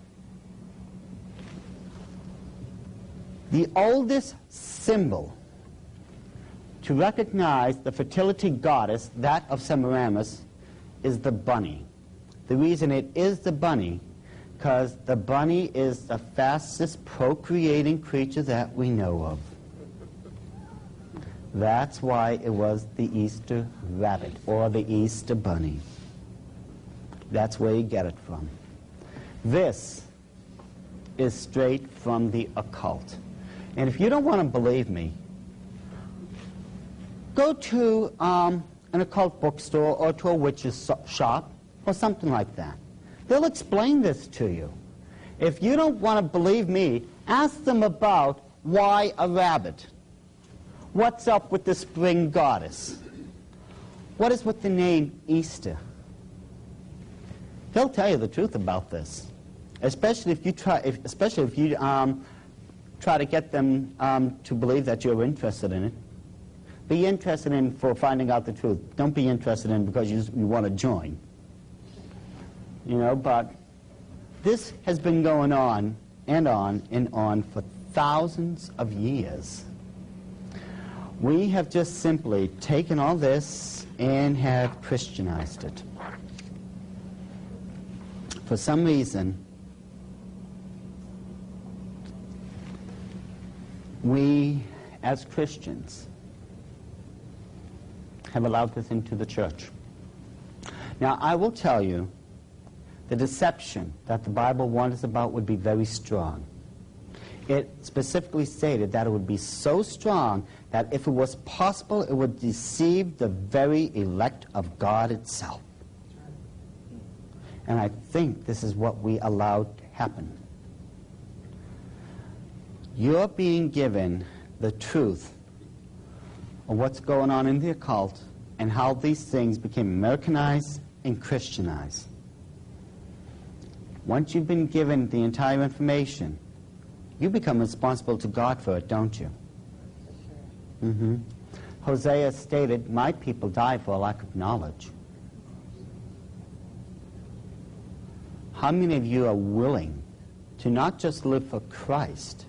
The oldest symbol to recognize the fertility goddess, that of Semiramis, is the bunny. The reason it is the bunny, because the bunny is the fastest procreating creature that we know of. That's why it was the Easter rabbit, or the Easter bunny. That's where you get it from. This is straight from the occult. And if you don't want to believe me, go to an occult bookstore or to a witch's shop or something like that. They'll explain this to you. If you don't want to believe me, ask them about why a rabbit. What's up with the spring goddess? What is with the name Easter? They'll tell you the truth about this, especially if you try to get them to believe that you're interested in it. Be interested in for finding out the truth. Don't be interested in because you want to join. You know, but this has been going on and on and on for thousands of years. We have just simply taken all this and have Christianized it. For some reason, we as Christians have allowed this into the church. Now, I will tell you, the deception that the Bible warned us about would be very strong. It specifically stated that it would be so strong that if it was possible, it would deceive the very elect of God itself. And I think this is what we allowed to happen. You're being given the truth of what's going on in the occult and how these things became Americanized and Christianized. Once you've been given the entire information, you become responsible to God for it, don't you? Mm-hmm. Hosea stated, "My people die for a lack of knowledge." How many of you are willing to not just live for Christ,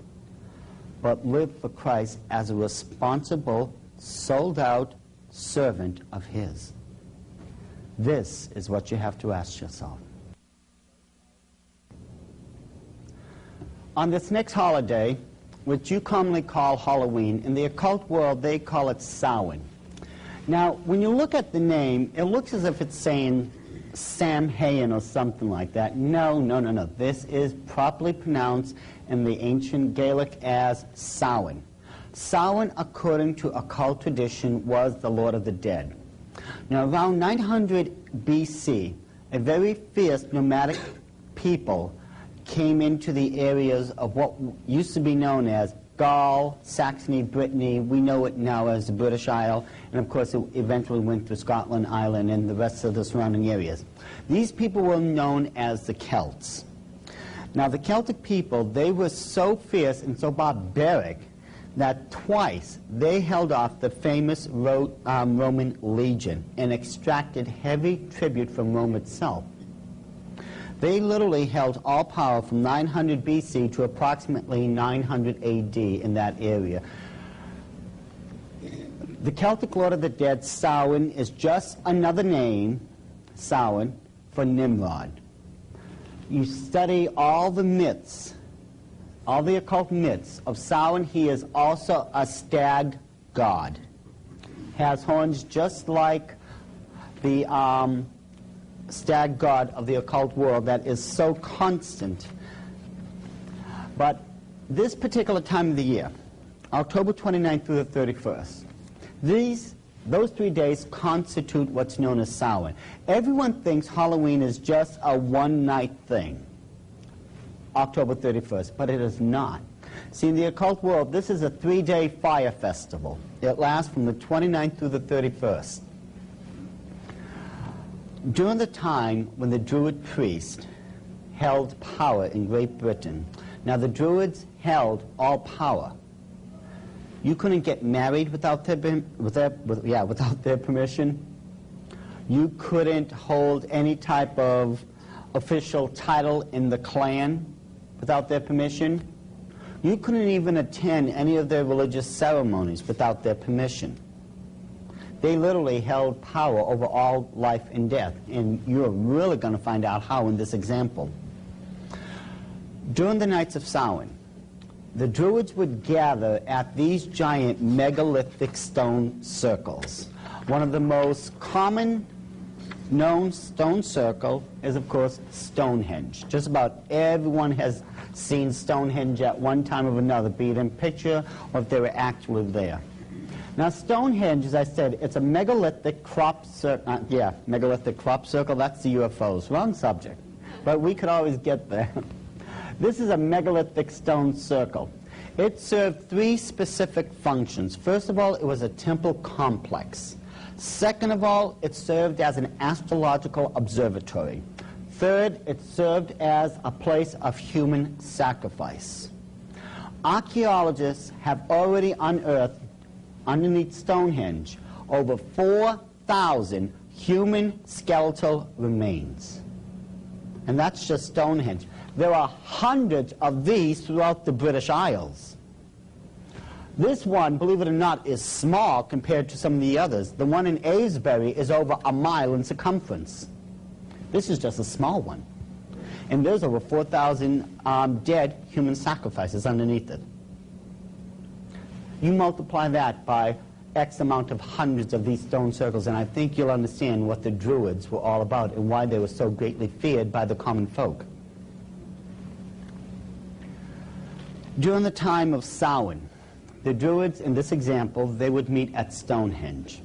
but live for Christ as a responsible, sold-out servant of His? This is what you have to ask yourself. On this next holiday, which you commonly call Halloween, in the occult world they call it Samhain. Now, when you look at the name, it looks as if it's saying Samhain or something like that. No, no, no, no. This is properly pronounced in the ancient Gaelic as Samhain. Samhain, according to occult tradition, was the Lord of the Dead. Now, around 900 B.C., a very fierce nomadic people came into the areas of what used to be known as Gaul, Saxony, Brittany. We know it now as the British Isle, and of course it eventually went to Scotland, Ireland, and the rest of the surrounding areas. These people were known as the Celts. Now the Celtic people, they were so fierce and so barbaric that twice they held off the famous Roman legion and extracted heavy tribute from Rome itself. They literally held all power from 900 BC to approximately 900 AD in that area. The Celtic Lord of the Dead, Samhain, is just another name, Samhain, for Nimrod. You study all the myths, all the occult myths of Samhain. He is also a stag god. Has horns just like the stag god of the occult world that is so constant. But this particular time of the year, October 29th through the 31st, those 3 days constitute what's known as Samhain. Everyone thinks Halloween is just a one-night thing, October 31st, but it is not. See, in the occult world, this is a 3-day fire festival. It lasts from the 29th through the 31st. During the time when the Druid priest held power in Great Britain, now the Druids held all power. You couldn't get married without their permission. You couldn't hold any type of official title in the clan without their permission. You couldn't even attend any of their religious ceremonies without their permission. They literally held power over all life and death, and you're really going to find out how in this example. During the nights of Samhain, the Druids would gather at these giant megalithic stone circles. One of the most common known stone circle is, of course, Stonehenge. Just about everyone has seen Stonehenge at one time or another, be it in picture or if they were actually there. Now, Stonehenge, as I said, it's a megalithic crop circle. Megalithic crop circle. That's the UFOs. Wrong subject. But we could always get there. This is a megalithic stone circle. It served three specific functions. First of all, it was a temple complex. Second of all, it served as an astrological observatory. Third, it served as a place of human sacrifice. Archaeologists have already unearthed, underneath Stonehenge, over 4,000 human skeletal remains. And that's just Stonehenge. There are hundreds of these throughout the British Isles. This one, believe it or not, is small compared to some of the others. The one in Avebury is over a mile in circumference. This is just a small one. And there's over 4,000 dead human sacrifices underneath it. You multiply that by X amount of hundreds of these stone circles, and I think you'll understand what the Druids were all about and why they were so greatly feared by the common folk. During the time of Samhain, the Druids, in this example, they would meet at Stonehenge.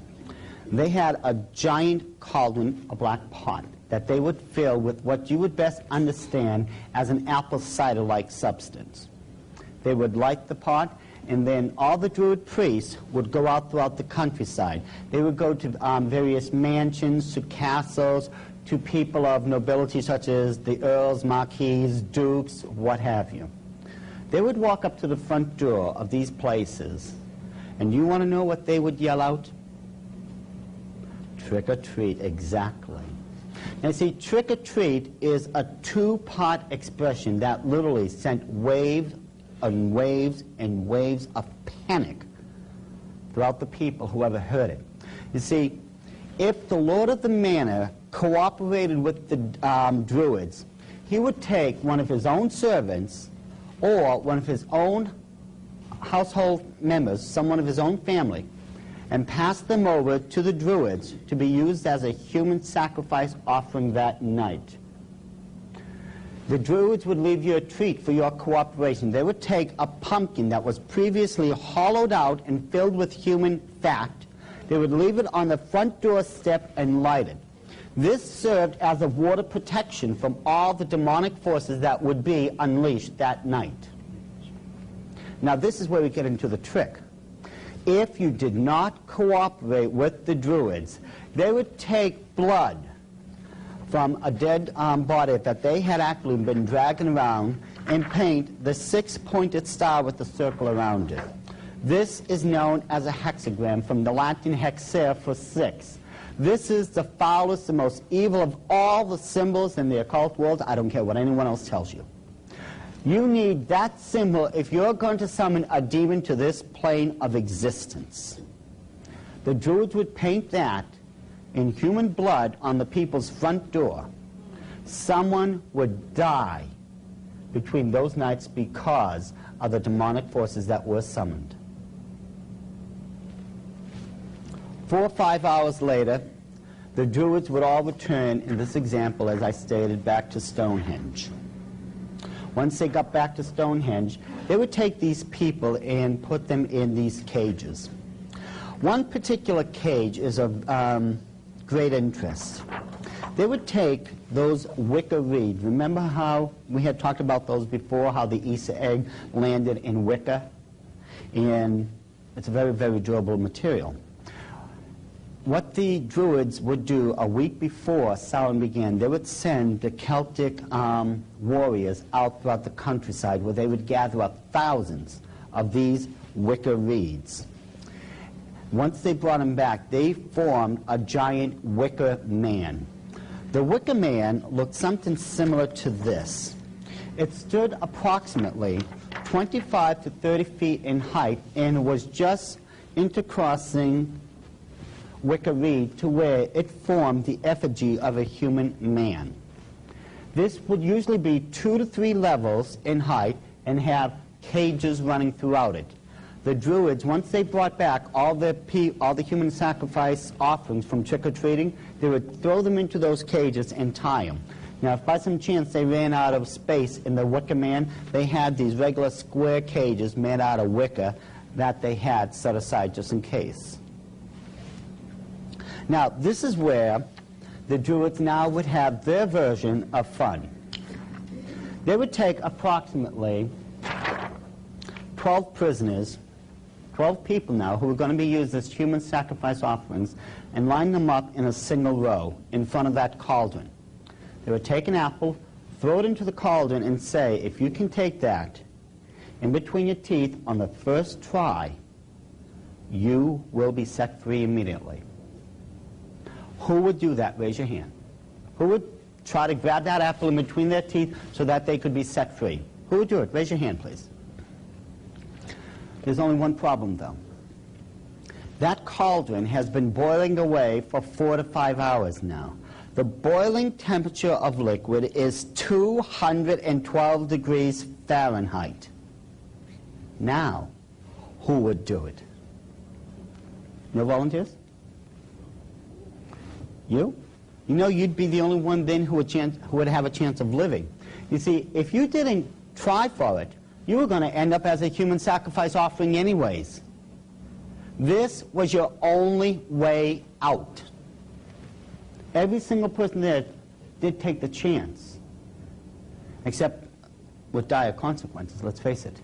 They had a giant cauldron, a black pot, that they would fill with what you would best understand as an apple cider-like substance. They would light the pot, and then all the Druid priests would go out throughout the countryside. They would go to various mansions, to castles, to people of nobility such as the earls, marquis, dukes, what have you. They would walk up to the front door of these places, and you want to know what they would yell out? Trick or treat, exactly. Now see, trick or treat is a two-part expression that literally sent waves and waves and waves of panic throughout the people who ever heard it. You see, if the Lord of the Manor cooperated with the Druids, he would take one of his own servants or one of his own household members, someone of his own family, and pass them over to the Druids to be used as a human sacrifice offering that night. The Druids would leave you a treat for your cooperation. They would take a pumpkin that was previously hollowed out and filled with human fat. They would leave it on the front doorstep and light it. This served as a water protection from all the demonic forces that would be unleashed that night. Now this is where we get into the trick. If you did not cooperate with the Druids, they would take blood from a dead body that they had actually been dragging around and paint the six-pointed star with the circle around it. This is known as a hexagram, from the Latin hexer for six. This is the foulest, the most evil of all the symbols in the occult world. I don't care what anyone else tells you. You need that symbol if you're going to summon a demon to this plane of existence. The Druids would paint that in human blood on the people's front door. Someone would die between those nights because of the demonic forces that were summoned. 4 or 5 hours later, the Druids would all return, in this example, as I stated, back to Stonehenge. Once they got back to Stonehenge, they would take these people and put them in these cages. One particular cage is of great interest. They would take those wicker reeds. Remember how we had talked about those before, how the Easter egg landed in wicker? And it's a very, very durable material. What the Druids would do a week before Samhain began, they would send the Celtic warriors out throughout the countryside where they would gather up thousands of these wicker reeds. once they brought him back, they formed a giant wicker man. The wicker man looked something similar to this. It stood approximately 25 to 30 feet in height and was just intercrossing wicker reed to where it formed the effigy of a human man. This would usually be 2 to 3 levels in height and have cages running throughout it. The Druids, once they brought back all the human sacrifice offerings from trick-or-treating, they would throw them into those cages and tie them. Now, if by some chance they ran out of space in the wicker man, they had these regular square cages made out of wicker that they had set aside just in case. Now, this is where the Druids now would have their version of fun. They would take approximately 12 prisoners, 12 people now who were going to be used as human sacrifice offerings, and line them up in a single row in front of that cauldron. They would take an apple, throw it into the cauldron, and say, if you can take that in between your teeth on the first try, you will be set free immediately. Who would do that? Raise your hand. Who would try to grab that apple in between their teeth so that they could be set free? Who would do it? Raise your hand, please. There's only one problem, though. That cauldron has been boiling away for 4 to 5 hours now. The boiling temperature of liquid is 212 degrees Fahrenheit. Now, who would do it? No volunteers? You? You know you'd be the only one then who would have a chance of living. You see, if you didn't try for it, you were going to end up as a human sacrifice offering anyways. This was your only way out. Every single person there did take the chance, except with dire consequences, let's face it.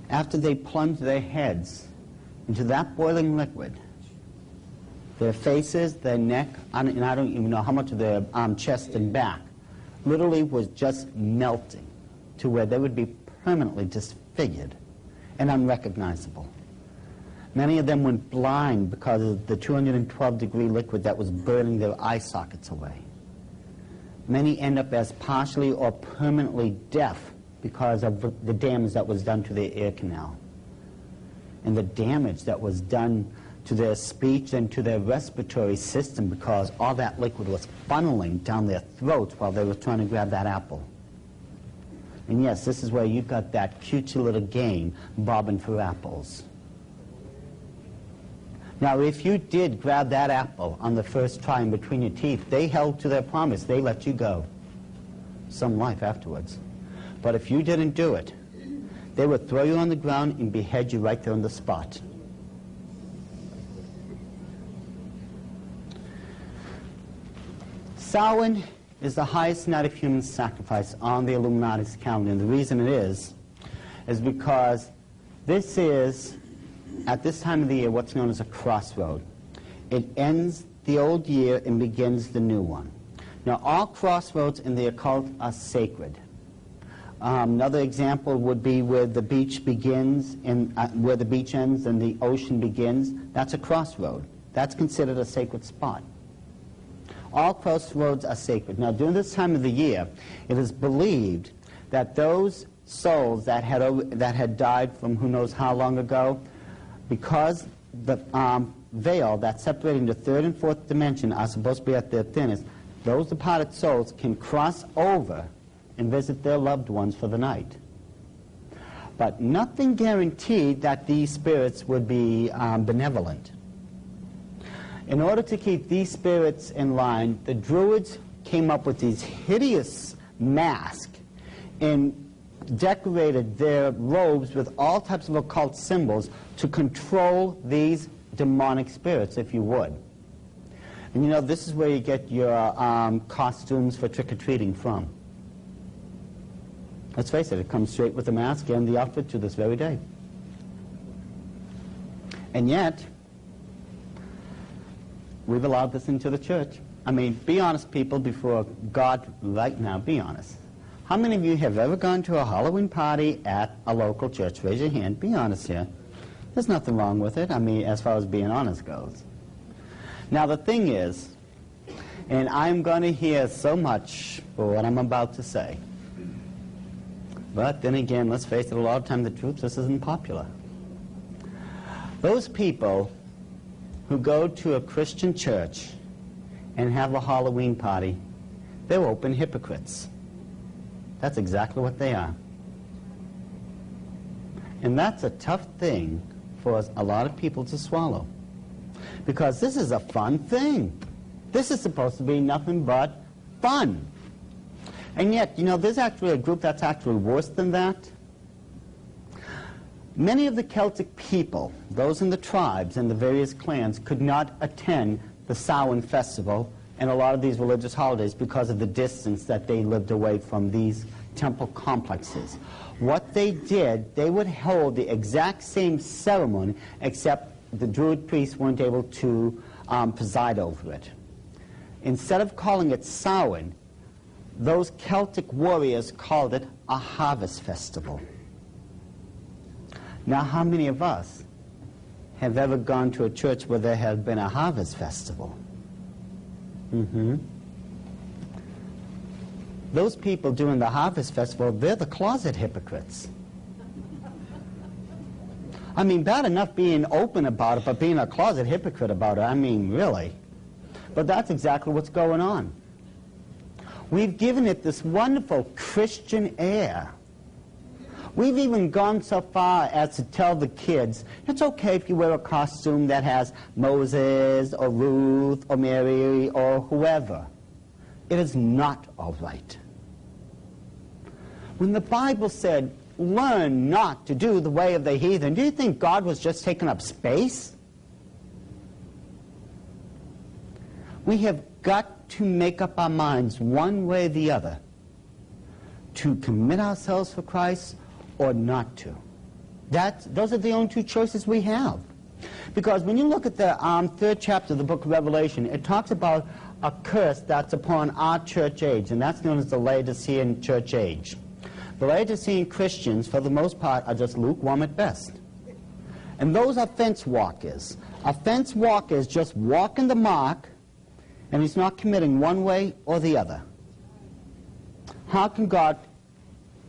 After they plunged their heads into that boiling liquid, their faces, their neck, and I don't even know how much of their chest and back literally was just melting to where they would be permanently disfigured and unrecognizable. Many of them went blind because of the 212-degree liquid that was burning their eye sockets away. Many end up as partially or permanently deaf because of the damage that was done to their ear canal and the damage that was done to their speech and to their respiratory system because all that liquid was funneling down their throats while they were trying to grab that apple. And yes, this is where you got that cutesy little game, bobbing for apples. Now, if you did grab that apple on the first try in between your teeth, they held to their promise. They let you go. Some life afterwards. But if you didn't do it, they would throw you on the ground and behead you right there on the spot. Samhain is the highest night of human sacrifice on the Illuminati's calendar. And the reason it is because this is, at this time of the year, what's known as a crossroad. It ends the old year and begins the new one. Now, all crossroads in the occult are sacred. Another example would be where the beach begins and where the beach ends and the ocean begins. That's a crossroad. That's considered a sacred spot. All crossroads are sacred. Now, during this time of the year, it is believed that those souls that had died from who knows how long ago, because the veil that's separating the third and fourth dimension are supposed to be at their thinnest, those departed souls can cross over and visit their loved ones for the night. But nothing guaranteed that these spirits would be benevolent. In order to keep these spirits in line, the Druids came up with these hideous masks and decorated their robes with all types of occult symbols to control these demonic spirits, if you would. And you know, this is where you get your costumes for trick-or-treating from. Let's face it, it comes straight with the mask and the outfit to this very day. And yet, we've allowed this into the church. I mean, be honest, people, before God right now, be honest. How many of you have ever gone to a Halloween party at a local church? Raise your hand. Be honest here. There's nothing wrong with it, I mean, as far as being honest goes. Now the thing is, and I'm going to hear so much for what I'm about to say, but then again, let's face it, a lot of times the truth just isn't popular. Those people who go to a Christian church and have a Halloween party, they're open hypocrites. That's exactly what they are. And that's a tough thing for a lot of people to swallow. Because this is a fun thing. This is supposed to be nothing but fun. And yet, you know, there's actually a group that's actually worse than that. Many of the Celtic people, those in the tribes and the various clans, could not attend the Samhain festival and a lot of these religious holidays because of the distance that they lived away from these temple complexes. What they did, they would hold the exact same ceremony, except the Druid priests weren't able to preside over it. Instead of calling it Samhain, those Celtic warriors called it a harvest festival. Now, how many of us have ever gone to a church where there has been a harvest festival? Those people doing the harvest festival, they're the closet hypocrites. I mean, bad enough being open about it, but being a closet hypocrite about it, I mean, really. But that's exactly what's going on. We've given it this wonderful Christian air. We've even gone so far as to tell the kids, it's okay if you wear a costume that has Moses or Ruth or Mary or whoever. It is not all right. When the Bible said, learn not to do the way of the heathen, do you think God was just taking up space? We have got to make up our minds one way or the other to commit ourselves for Christ or not to. Those are the only two choices we have. Because when you look at the third chapter of the book of Revelation, it talks about a curse that's upon our church age, and that's known as the Laodicean church age. The Laodicean Christians, for the most part, are just lukewarm at best. And those are fence walkers. A fence walker is just walking the mark, and he's not committing one way or the other. How can God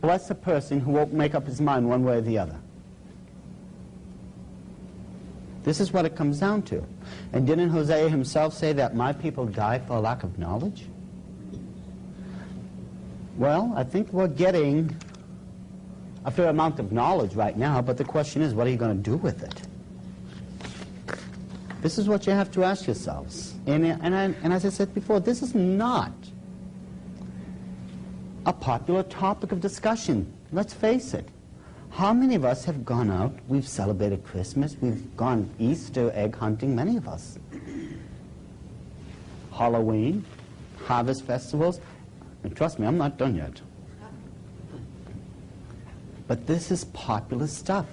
bless a person who won't make up his mind one way or the other? This is what it comes down to. And didn't Hosea himself say that my people die for lack of knowledge? Well, I think we're getting a fair amount of knowledge right now, but the question is, what are you going to do with it? This is what you have to ask yourselves. And as I said before, this is not a popular topic of discussion. Let's face it. How many of us have gone out, we've celebrated Christmas, we've gone Easter egg hunting, many of us. Halloween, harvest festivals, and trust me, I'm not done yet. But this is popular stuff.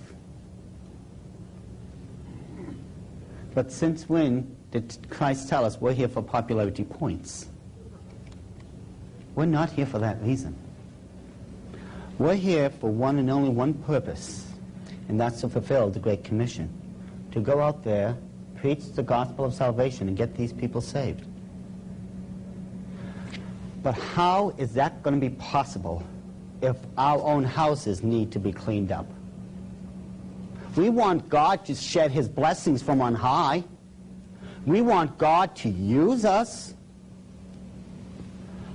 But since when did Christ tell us we're here for popularity points? We're not here for that reason. We're here for one and only one purpose, and that's to fulfill the Great Commission. To go out there, preach the gospel of salvation, and get these people saved. But how is that going to be possible if our own houses need to be cleaned up? We want God to shed his blessings from on high. We want God to use us.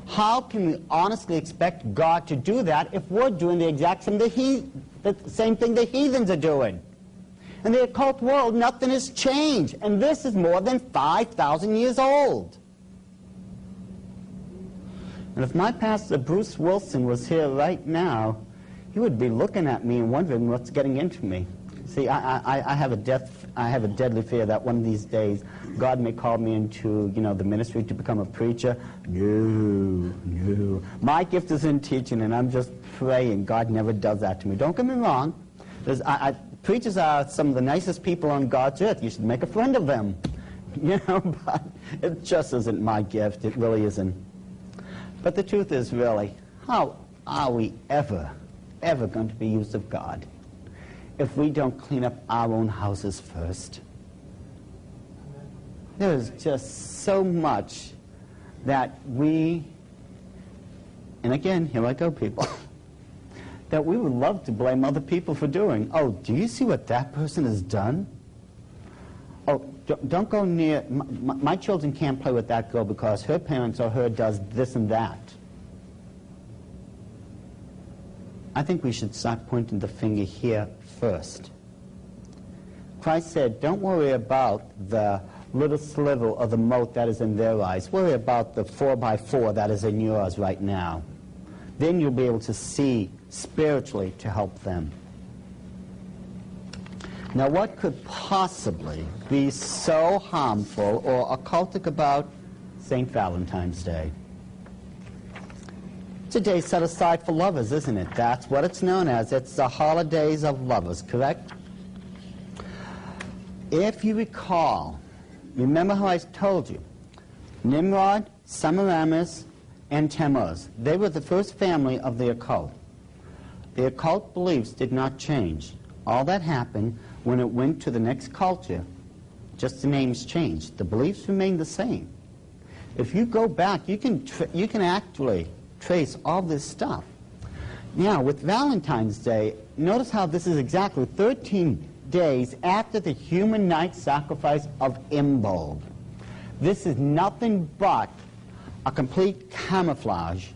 How can we honestly expect God to do that if we're doing the exact same thing the heathens are doing? In the occult world, nothing has changed, and this is more than 5,000 years old. And if my pastor Bruce Wilson was here right now, he would be looking at me and wondering what's getting into me. See, I have a deadly fear that one of these days God may call me into, the ministry to become a preacher. No. My gift is in teaching, and I'm just praying God never does that to me. Don't get me wrong. Preachers are some of the nicest people on God's earth. You should make a friend of them. But it just isn't my gift. It really isn't. But the truth is, really, how are we ever going to be used of God if we don't clean up our own houses first. There's just so much that we, and again, here I go, people, that we would love to blame other people for doing. Oh, do you see what that person has done? Oh, don't go near, my children can't play with that girl because her parents or her does this and that. I think we should start pointing the finger here first. Christ said, don't worry about the little sliver of the mote that is in their eyes. Worry about the 4x4 that is in yours right now. Then you'll be able to see spiritually to help them. Now, what could possibly be so harmful or occultic about St. Valentine's Day? It's a day set aside for lovers, isn't it? That's what it's known as. It's the holidays of lovers, correct? If you recall, remember how I told you, Nimrod, Semiramis, and Tammuz, they were the first family of the occult. The occult beliefs did not change. All that happened when it went to the next culture, just the names changed. The beliefs remained the same. If you go back, you can actually trace all this stuff. Now, with Valentine's Day, notice how this is exactly 13 days after the human night sacrifice of Imbolc. This is nothing but a complete camouflage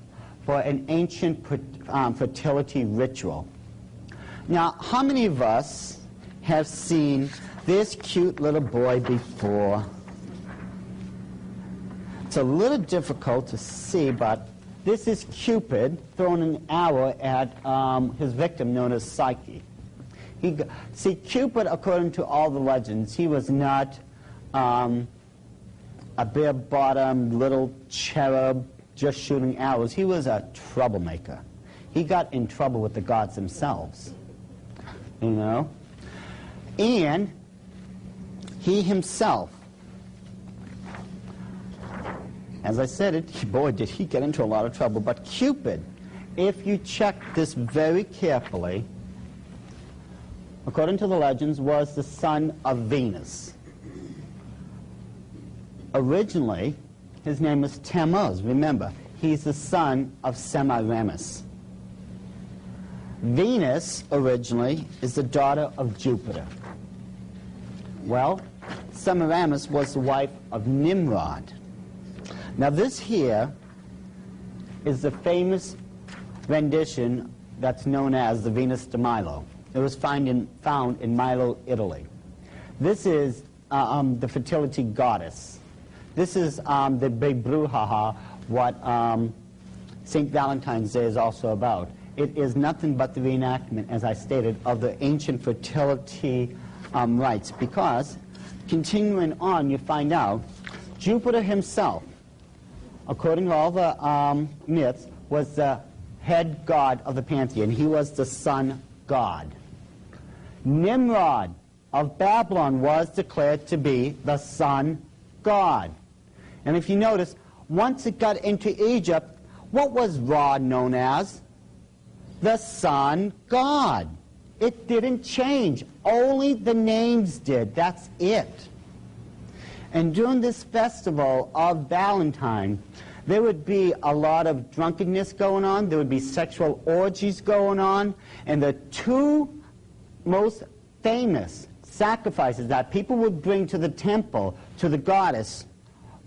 for an ancient fertility ritual. Now, how many of us have seen this cute little boy before? It's a little difficult to see, but this is Cupid throwing an arrow at his victim known as Psyche. See, Cupid, according to all the legends, he was not a bare-bottomed little cherub just shooting arrows. He was a troublemaker. He got in trouble with the gods themselves, you know. And he himself, as I said it, boy, did he get into a lot of trouble. But Cupid, if you check this very carefully, according to the legends, was the son of Venus. Originally, his name was Tammuz. Remember, he's the son of Semiramis. Venus, originally, is the daughter of Jupiter. Well, Semiramis was the wife of Nimrod. Now, this here is the famous rendition that's known as the Venus de Milo. It was found in Milo, Italy. This is the fertility goddess. This is the big brouhaha, what St. Valentine's Day is also about. It is nothing but the reenactment, as I stated, of the ancient fertility rites, because, continuing on, you find out Jupiter himself, according to all the myths, was the head god of the pantheon. He was the sun god. Nimrod of Babylon was declared to be the sun god. And if you notice, once it got into Egypt, what was Ra known as? The sun god. It didn't change. Only the names did. That's it. And during this festival of Valentine, there would be a lot of drunkenness going on. There would be sexual orgies going on. And the two most famous sacrifices that people would bring to the temple, to the goddess,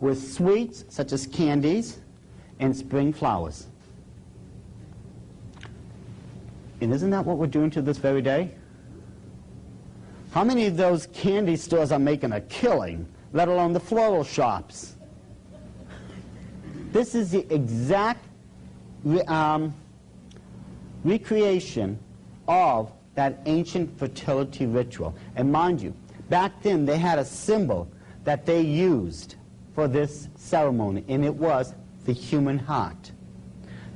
were sweets, such as candies, and spring flowers. And isn't that what we're doing to this very day? How many of those candy stores are making a killing, let alone the floral shops? This is the exact recreation of that ancient fertility ritual. And mind you, back then they had a symbol that they used for this ceremony, and it was the human heart.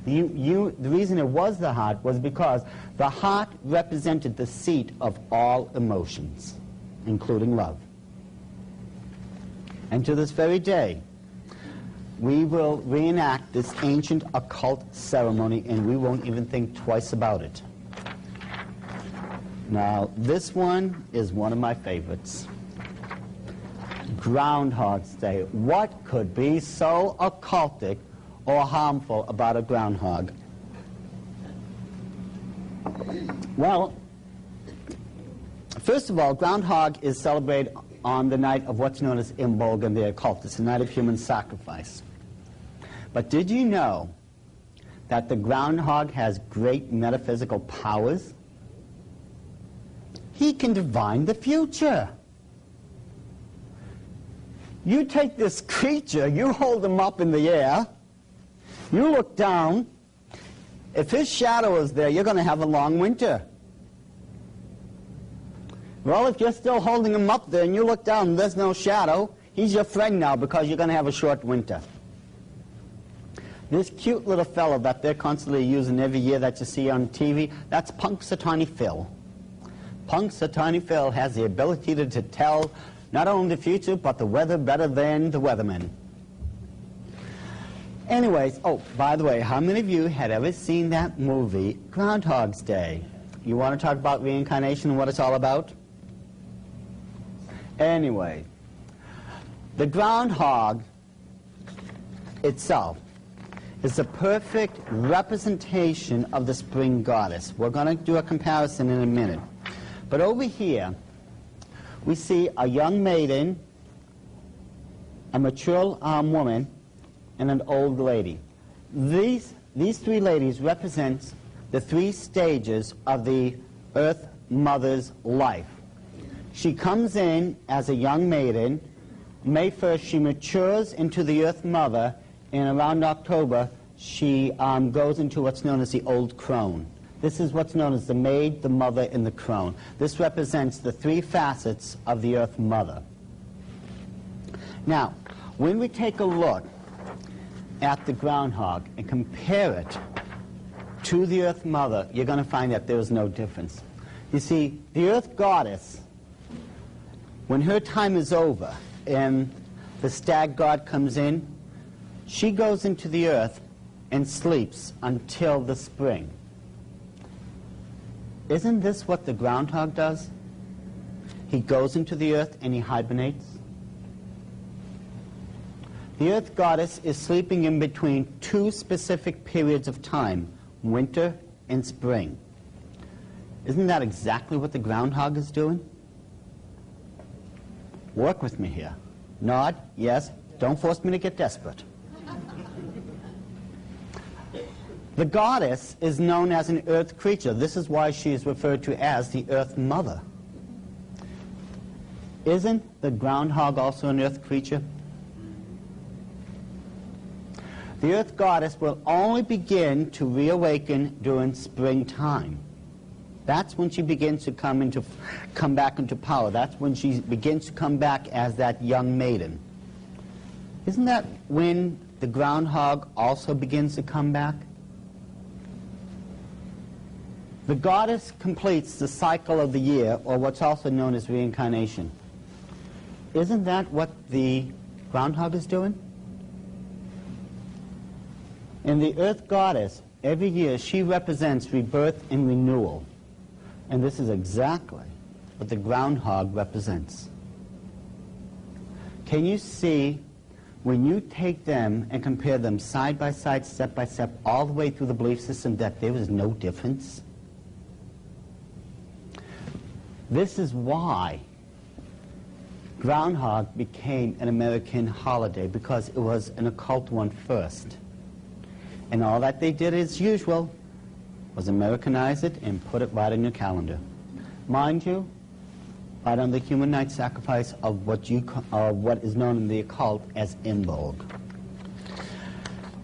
The reason it was the heart was because the heart represented the seat of all emotions, including love. And to this very day, we will reenact this ancient occult ceremony, and we won't even think twice about it. Now, this one is one of my favorites. Groundhog's Day. What could be so occultic or harmful about a groundhog? Well, first of all, groundhog is celebrated on the night of what's known as Imbolg in the occult. It's the night of human sacrifice. But did you know that the groundhog has great metaphysical powers? He can divine the future. You take this creature, you hold him up in the air, you look down, if his shadow is there, you're going to have a long winter. Well, if you're still holding him up there and you look down and there's no shadow, he's your friend now because you're going to have a short winter. This cute little fellow that they're constantly using every year that you see on TV, that's Punxsutawney Phil. Punxsutawney Phil has the ability to tell not only the future, but the weather better than the weatherman. Anyways, oh, by the way, how many of you had ever seen that movie, Groundhog's Day? You want to talk about reincarnation and what it's all about? Anyway, the groundhog itself is a perfect representation of the spring goddess. We're going to do a comparison in a minute. But over here, we see a young maiden, a mature woman, and an old lady. These three ladies represent the three stages of the Earth Mother's life. She comes in as a young maiden. May 1st, she matures into the Earth Mother, and around October, she goes into what's known as the old crone. This is what's known as the maid, the mother, and the crone. This represents the three facets of the Earth Mother. Now, when we take a look at the groundhog and compare it to the Earth Mother, you're going to find that there is no difference. You see, the Earth Goddess, when her time is over and the stag god comes in, she goes into the earth and sleeps until the spring. Isn't this what the groundhog does? He goes into the earth and he hibernates. The Earth Goddess is sleeping in between two specific periods of time, winter and spring. Isn't that exactly what the groundhog is doing? Work with me here. Nod, yes. Don't force me to get desperate. The goddess is known as an earth creature. This is why she is referred to as the Earth Mother. Isn't the groundhog also an earth creature? The Earth Goddess will only begin to reawaken during springtime. That's when she begins to come back into power. That's when she begins to come back as that young maiden. Isn't that when the groundhog also begins to come back? The goddess completes the cycle of the year, or what's also known as reincarnation. Isn't that what the groundhog is doing? And the Earth Goddess, every year, she represents rebirth and renewal. And this is exactly what the groundhog represents. Can you see, when you take them and compare them side by side, step by step, all the way through the belief system, that there is no difference? This is why Groundhog became an American holiday, because it was an occult one first. And all that they did, as usual, was Americanize it and put it right in your calendar. Mind you, right on the human night sacrifice of what is known in the occult as Imbolg.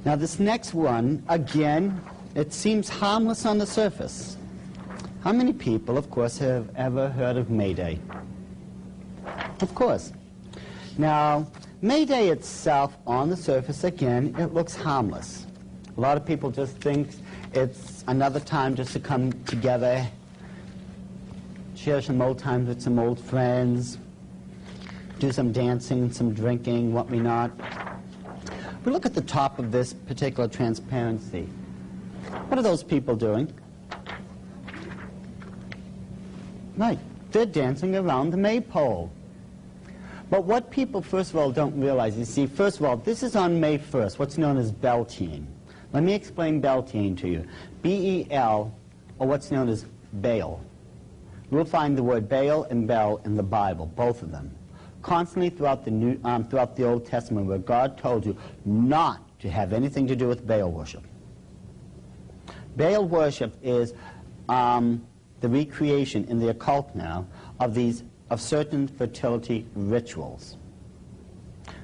Now this next one, again, it seems harmless on the surface. How many people, of course, have ever heard of May Day? Of course. Now, May Day itself, on the surface, again, it looks harmless. A lot of people just think it's another time just to come together, share some old times with some old friends, do some dancing, some drinking, what may not. We look at the top of this particular transparency. What are those people doing? Right. They're dancing around the maypole. But what people, first of all, don't realize, you see, first of all, this is on May 1st, what's known as Beltane. Let me explain Beltane to you. B-E-L, or what's known as Baal. You'll find the word Baal and Bel in the Bible, both of them. Constantly throughout the Old Testament, where God told you not to have anything to do with Baal worship. Baal worship is the recreation in the occult now of certain fertility rituals.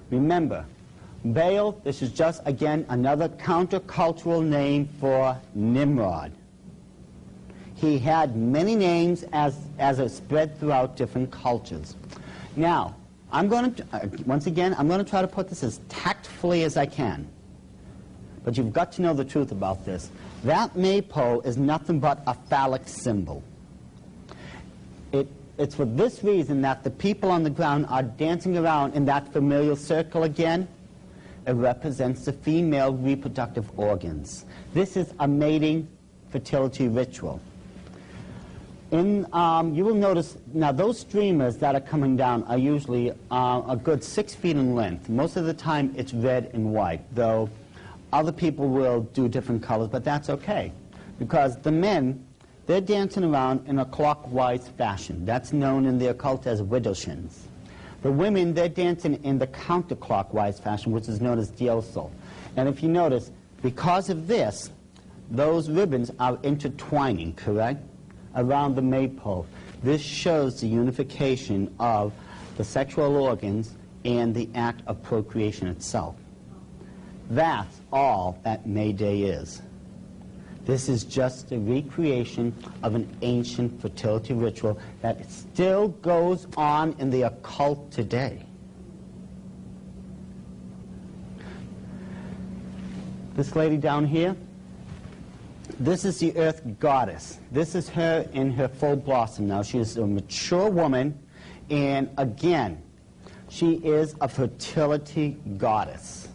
Remember, Baal, this is just, again, another countercultural name for Nimrod. He had many names as it spread throughout different cultures. Now, I'm going to, once again, I'm going to try to put this as tactfully as I can. But you've got to know the truth about this. That maypole is nothing but a phallic symbol. It's for this reason that the people on the ground are dancing around in that familial circle again. It represents the female reproductive organs. This is a mating fertility ritual. You will notice, now those streamers that are coming down are usually a good 6 feet in length. Most of the time it's red and white, though other people will do different colors, but that's okay. Because the men, they're dancing around in a clockwise fashion. That's known in the occult as widowshins. The women, they're dancing in the counterclockwise fashion, which is known as diosol. And if you notice, because of this, those ribbons are intertwining, correct, around the maypole. This shows the unification of the sexual organs and the act of procreation itself. That's all that May Day is. This is just a recreation of an ancient fertility ritual that still goes on in the occult today. This lady down here, this is the earth goddess. This is her in her full blossom now. She is a mature woman, and again, she is a fertility goddess.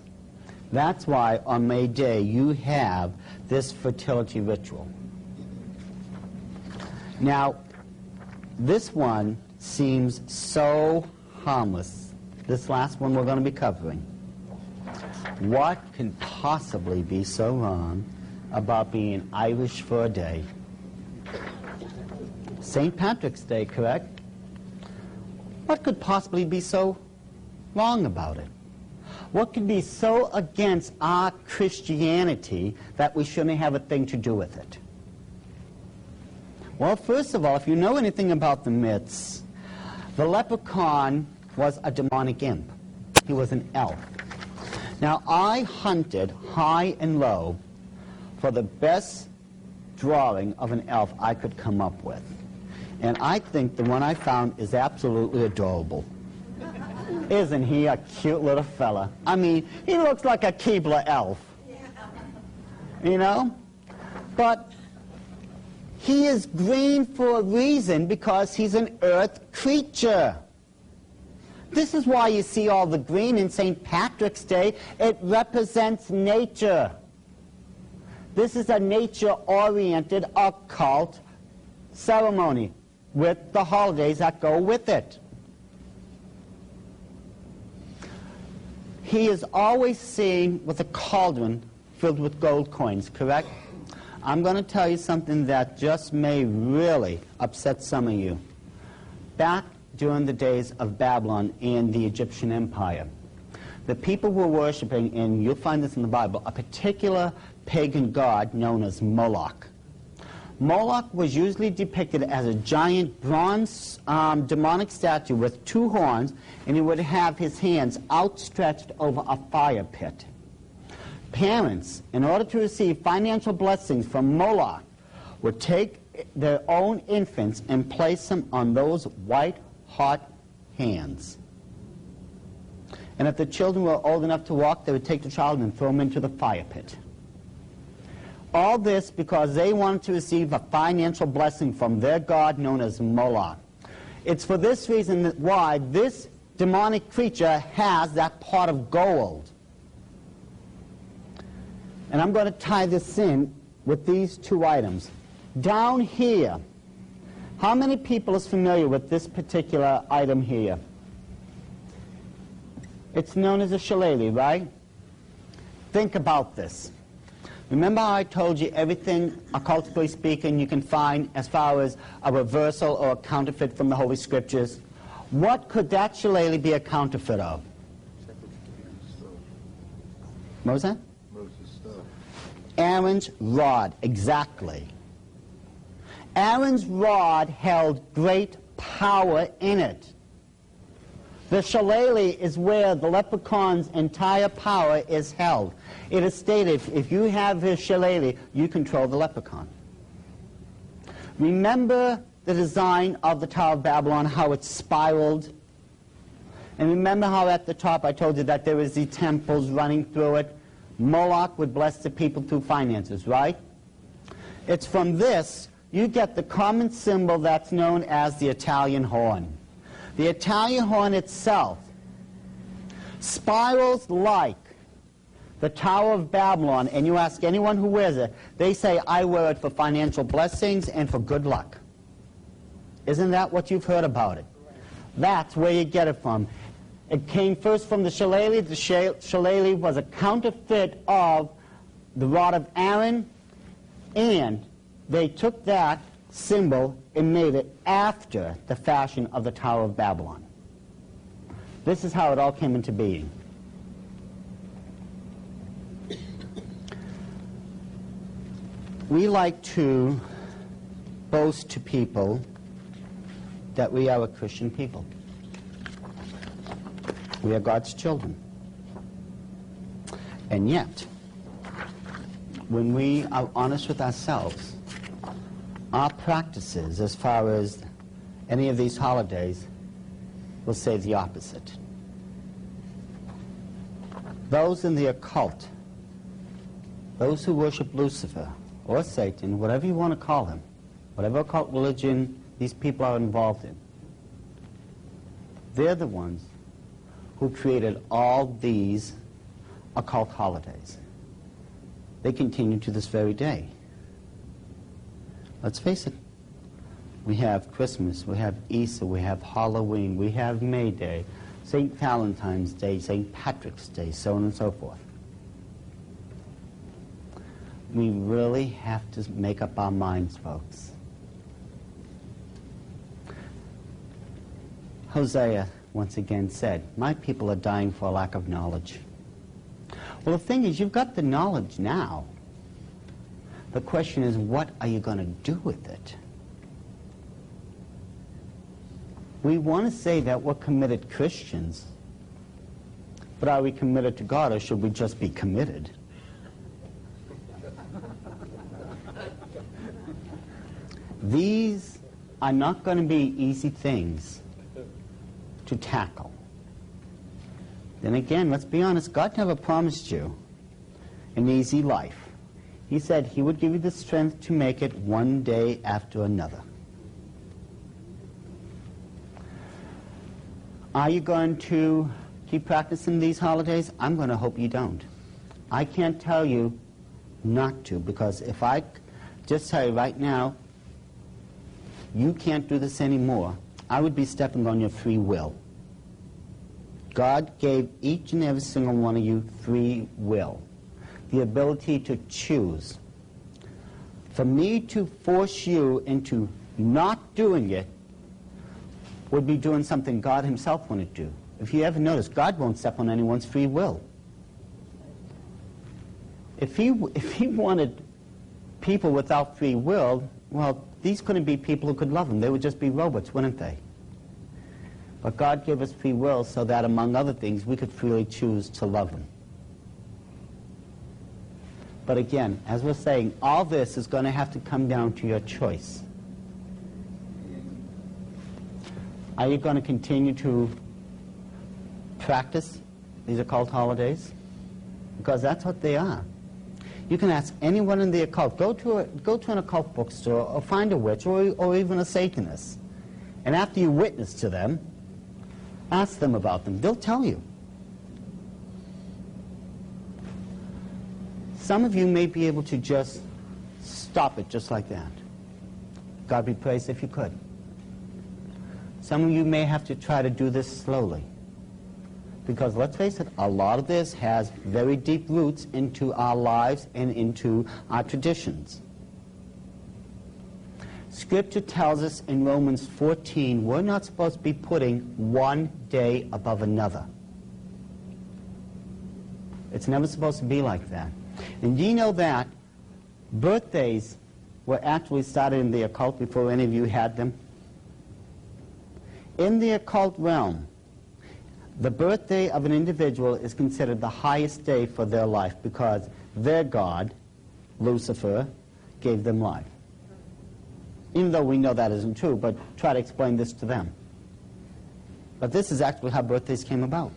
That's why on May Day you have this fertility ritual. Now, this one seems so harmless. This last one we're going to be covering. What can possibly be so wrong about being Irish for a day? St. Patrick's Day, correct? What could possibly be so wrong about it? What could be so against our Christianity that we shouldn't have a thing to do with it? Well, first of all, if you know anything about the myths, the leprechaun was a demonic imp. He was an elf. Now, I hunted high and low for the best drawing of an elf I could come up with. And I think the one I found is absolutely adorable. Isn't he a cute little fella? I mean, he looks like a Keebler elf. You know? But he is green for a reason, because he's an earth creature. This is why you see all the green in St. Patrick's Day. It represents nature. This is a nature-oriented occult ceremony with the holidays that go with it. He is always seen with a cauldron filled with gold coins, correct? I'm going to tell you something that just may really upset some of you. Back during the days of Babylon and the Egyptian Empire, the people were worshiping, and you'll find this in the Bible, a particular pagan god known as Moloch. Moloch was usually depicted as a giant bronze demonic statue with 2 horns, and he would have his hands outstretched over a fire pit. Parents, in order to receive financial blessings from Moloch, would take their own infants and place them on those white, hot hands. And if the children were old enough to walk, they would take the child and throw him into the fire pit. All this because they wanted to receive a financial blessing from their god known as Moloch. It's for this reason why this demonic creature has that pot of gold. And I'm going to tie this in with these 2 items. Down here, How many people is familiar with this particular item here? It's known as a shillelagh, right? Think about this. Remember how I told you everything, occultically speaking, you can find as far as a reversal or a counterfeit from the Holy Scriptures? What could that shillelagh be a counterfeit of? What was that? Aaron's rod, exactly. Aaron's rod held great power in it. The shillelagh is where the leprechaun's entire power is held. It is stated, if you have his shillelagh, you control the leprechaun. Remember the design of the Tower of Babylon, how it spiraled? And remember how at the top I told you that there was the temples running through it? Moloch would bless the people through finances, right? It's from this you get the common symbol that's known as the Italian horn. The Italian horn itself spirals like the Tower of Babylon, and you ask anyone who wears it, they say, I wear it for financial blessings and for good luck. Isn't that what you've heard about it? That's where you get it from. It came first from the shillelagh. The shillelagh was a counterfeit of the rod of Aaron, and they took that symbol and made it after the fashion of the Tower of Babylon. This is how it all came into being. We like to boast to people that we are a Christian people. We are God's children. And yet, when we are honest with ourselves, our practices as far as any of these holidays will say the opposite. Those in the occult, those who worship Lucifer or Satan, whatever you want to call him, whatever occult religion these people are involved in, they're the ones who created all these occult holidays. They continue to this very day. Let's face it. We have Christmas, we have Easter, we have Halloween, we have May Day, St. Valentine's Day, St. Patrick's Day, so on and so forth. We really have to make up our minds, folks. Hosea once again said, my people are dying for a lack of knowledge. Well, the thing is, you've got the knowledge now. The question is, what are you going to do with it? We want to say that we're committed Christians, but are we committed to God, or should we just be committed? These are not going to be easy things to tackle. Then again, let's be honest, God never promised you an easy life. He said he would give you the strength to make it one day after another. Are you going to keep practicing these holidays? I'm going to hope you don't. I can't tell you not to, because if I just tell you right now, you can't do this anymore, I would be stepping on your free will. God gave each and every single one of you free will, the ability to choose. For me to force you into not doing it would be doing something God himself wouldn't do. If you ever notice, God won't step on anyone's free will. If he wanted people without free will, well, these couldn't be people who could love him. They would just be robots, wouldn't they? But God gave us free will so that, among other things, we could freely choose to love him. But again, as we're saying, all this is going to have to come down to your choice. Are you going to continue to practice these occult holidays? Because that's what they are. You can ask anyone in the occult. Go to an occult bookstore, or find a witch, or even a Satanist. And after you witness to them, ask them about them. They'll tell you. Some of you may be able to just stop it just like that. God be praised if you could. Some of you may have to try to do this slowly. Because let's face it, a lot of this has very deep roots into our lives and into our traditions. Scripture tells us in Romans 14, we're not supposed to be putting one day above another. It's never supposed to be like that. And do you know that birthdays were actually started in the occult before any of you had them? In the occult realm, the birthday of an individual is considered the highest day for their life because their god, Lucifer, gave them life. Even though we know that isn't true, but try to explain this to them. But this is actually how birthdays came about.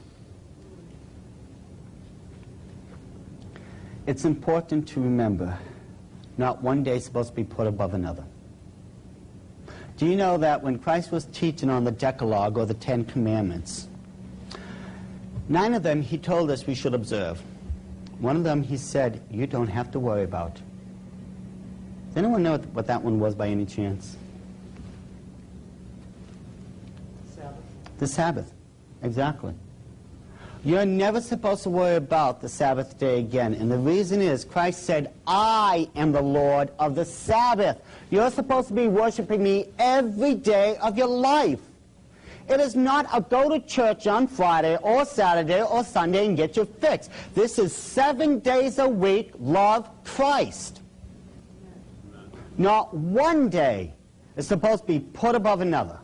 It's important to remember, not one day is supposed to be put above another. Do you know that when Christ was teaching on the Decalogue, or the Ten Commandments, 9 of them he told us we should observe. One of them he said, you don't have to worry about. Does anyone know what that one was by any chance? Sabbath. The Sabbath, exactly. You're never supposed to worry about the Sabbath day again. And the reason is Christ said, I am the Lord of the Sabbath. You're supposed to be worshiping me every day of your life. It is not a go to church on Friday or Saturday or Sunday and get your fix. This is 7 days a week, love Christ. Not one day is supposed to be put above another.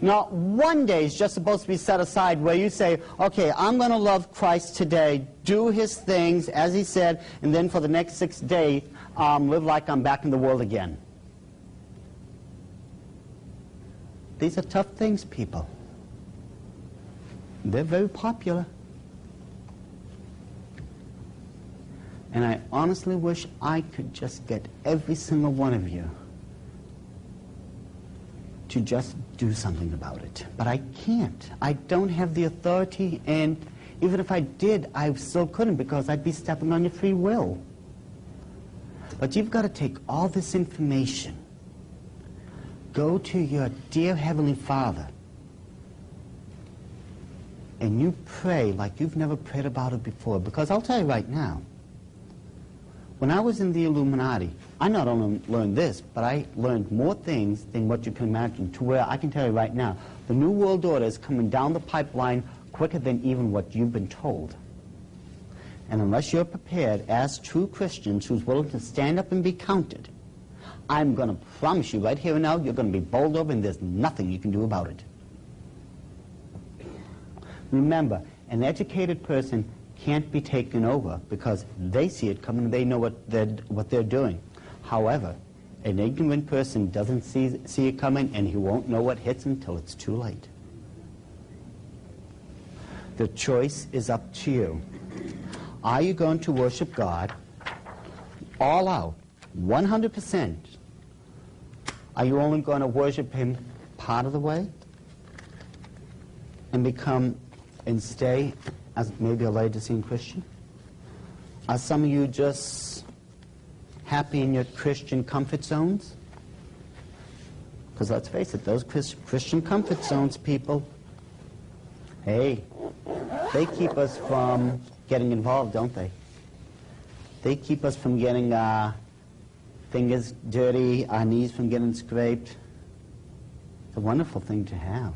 Not one day is just supposed to be set aside where you say, okay, I'm going to love Christ today, do his things, as he said, and then for the next 6 days, live like I'm back in the world again. These are tough things, people. They're very popular. And I honestly wish I could just get every single one of you to just do something about it. But I can't. I don't have the authority, and even if I did, I still couldn't because I'd be stepping on your free will. But you've got to take all this information, go to your dear Heavenly Father, and you pray like you've never prayed about it before. Because I'll tell you right now, when I was in the Illuminati, I not only learned this, but I learned more things than what you can imagine, to where I can tell you right now, the New World Order is coming down the pipeline quicker than even what you've been told. And unless you're prepared as true Christians who's willing to stand up and be counted, I'm going to promise you right here and now, you're going to be bowled over and there's nothing you can do about it. Remember, an educated person can't be taken over because they see it coming, they know what they're doing. However, an ignorant person doesn't see it coming, and he won't know what hits him until it's too late. The choice is up to you. Are you going to worship God all out, 100%? Are you only going to worship him part of the way and become and stay as maybe a Laodicean Christian? Are some of you just happy in your Christian comfort zones? Because let's face it, those Christian comfort zones, people, hey, they keep us from getting involved, don't they? They keep us from getting our fingers dirty, our knees from getting scraped. It's a wonderful thing to have.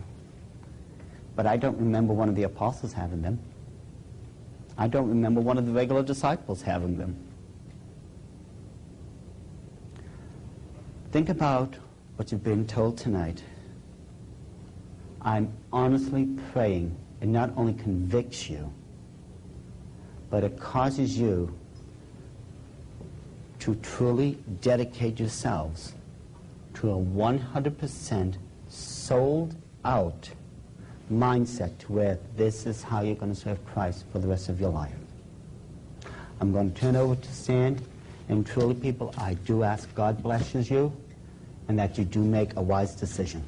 But I don't remember one of the apostles having them. I don't remember one of the regular disciples having them. Think about what you've been told tonight. I'm honestly praying it not only convicts you, but it causes you to truly dedicate yourselves to a 100% sold out mindset to where this is how you're going to serve Christ for the rest of your life. I'm going to turn over to Stan, and truly, people, I do ask God blesses you and that you do make a wise decision.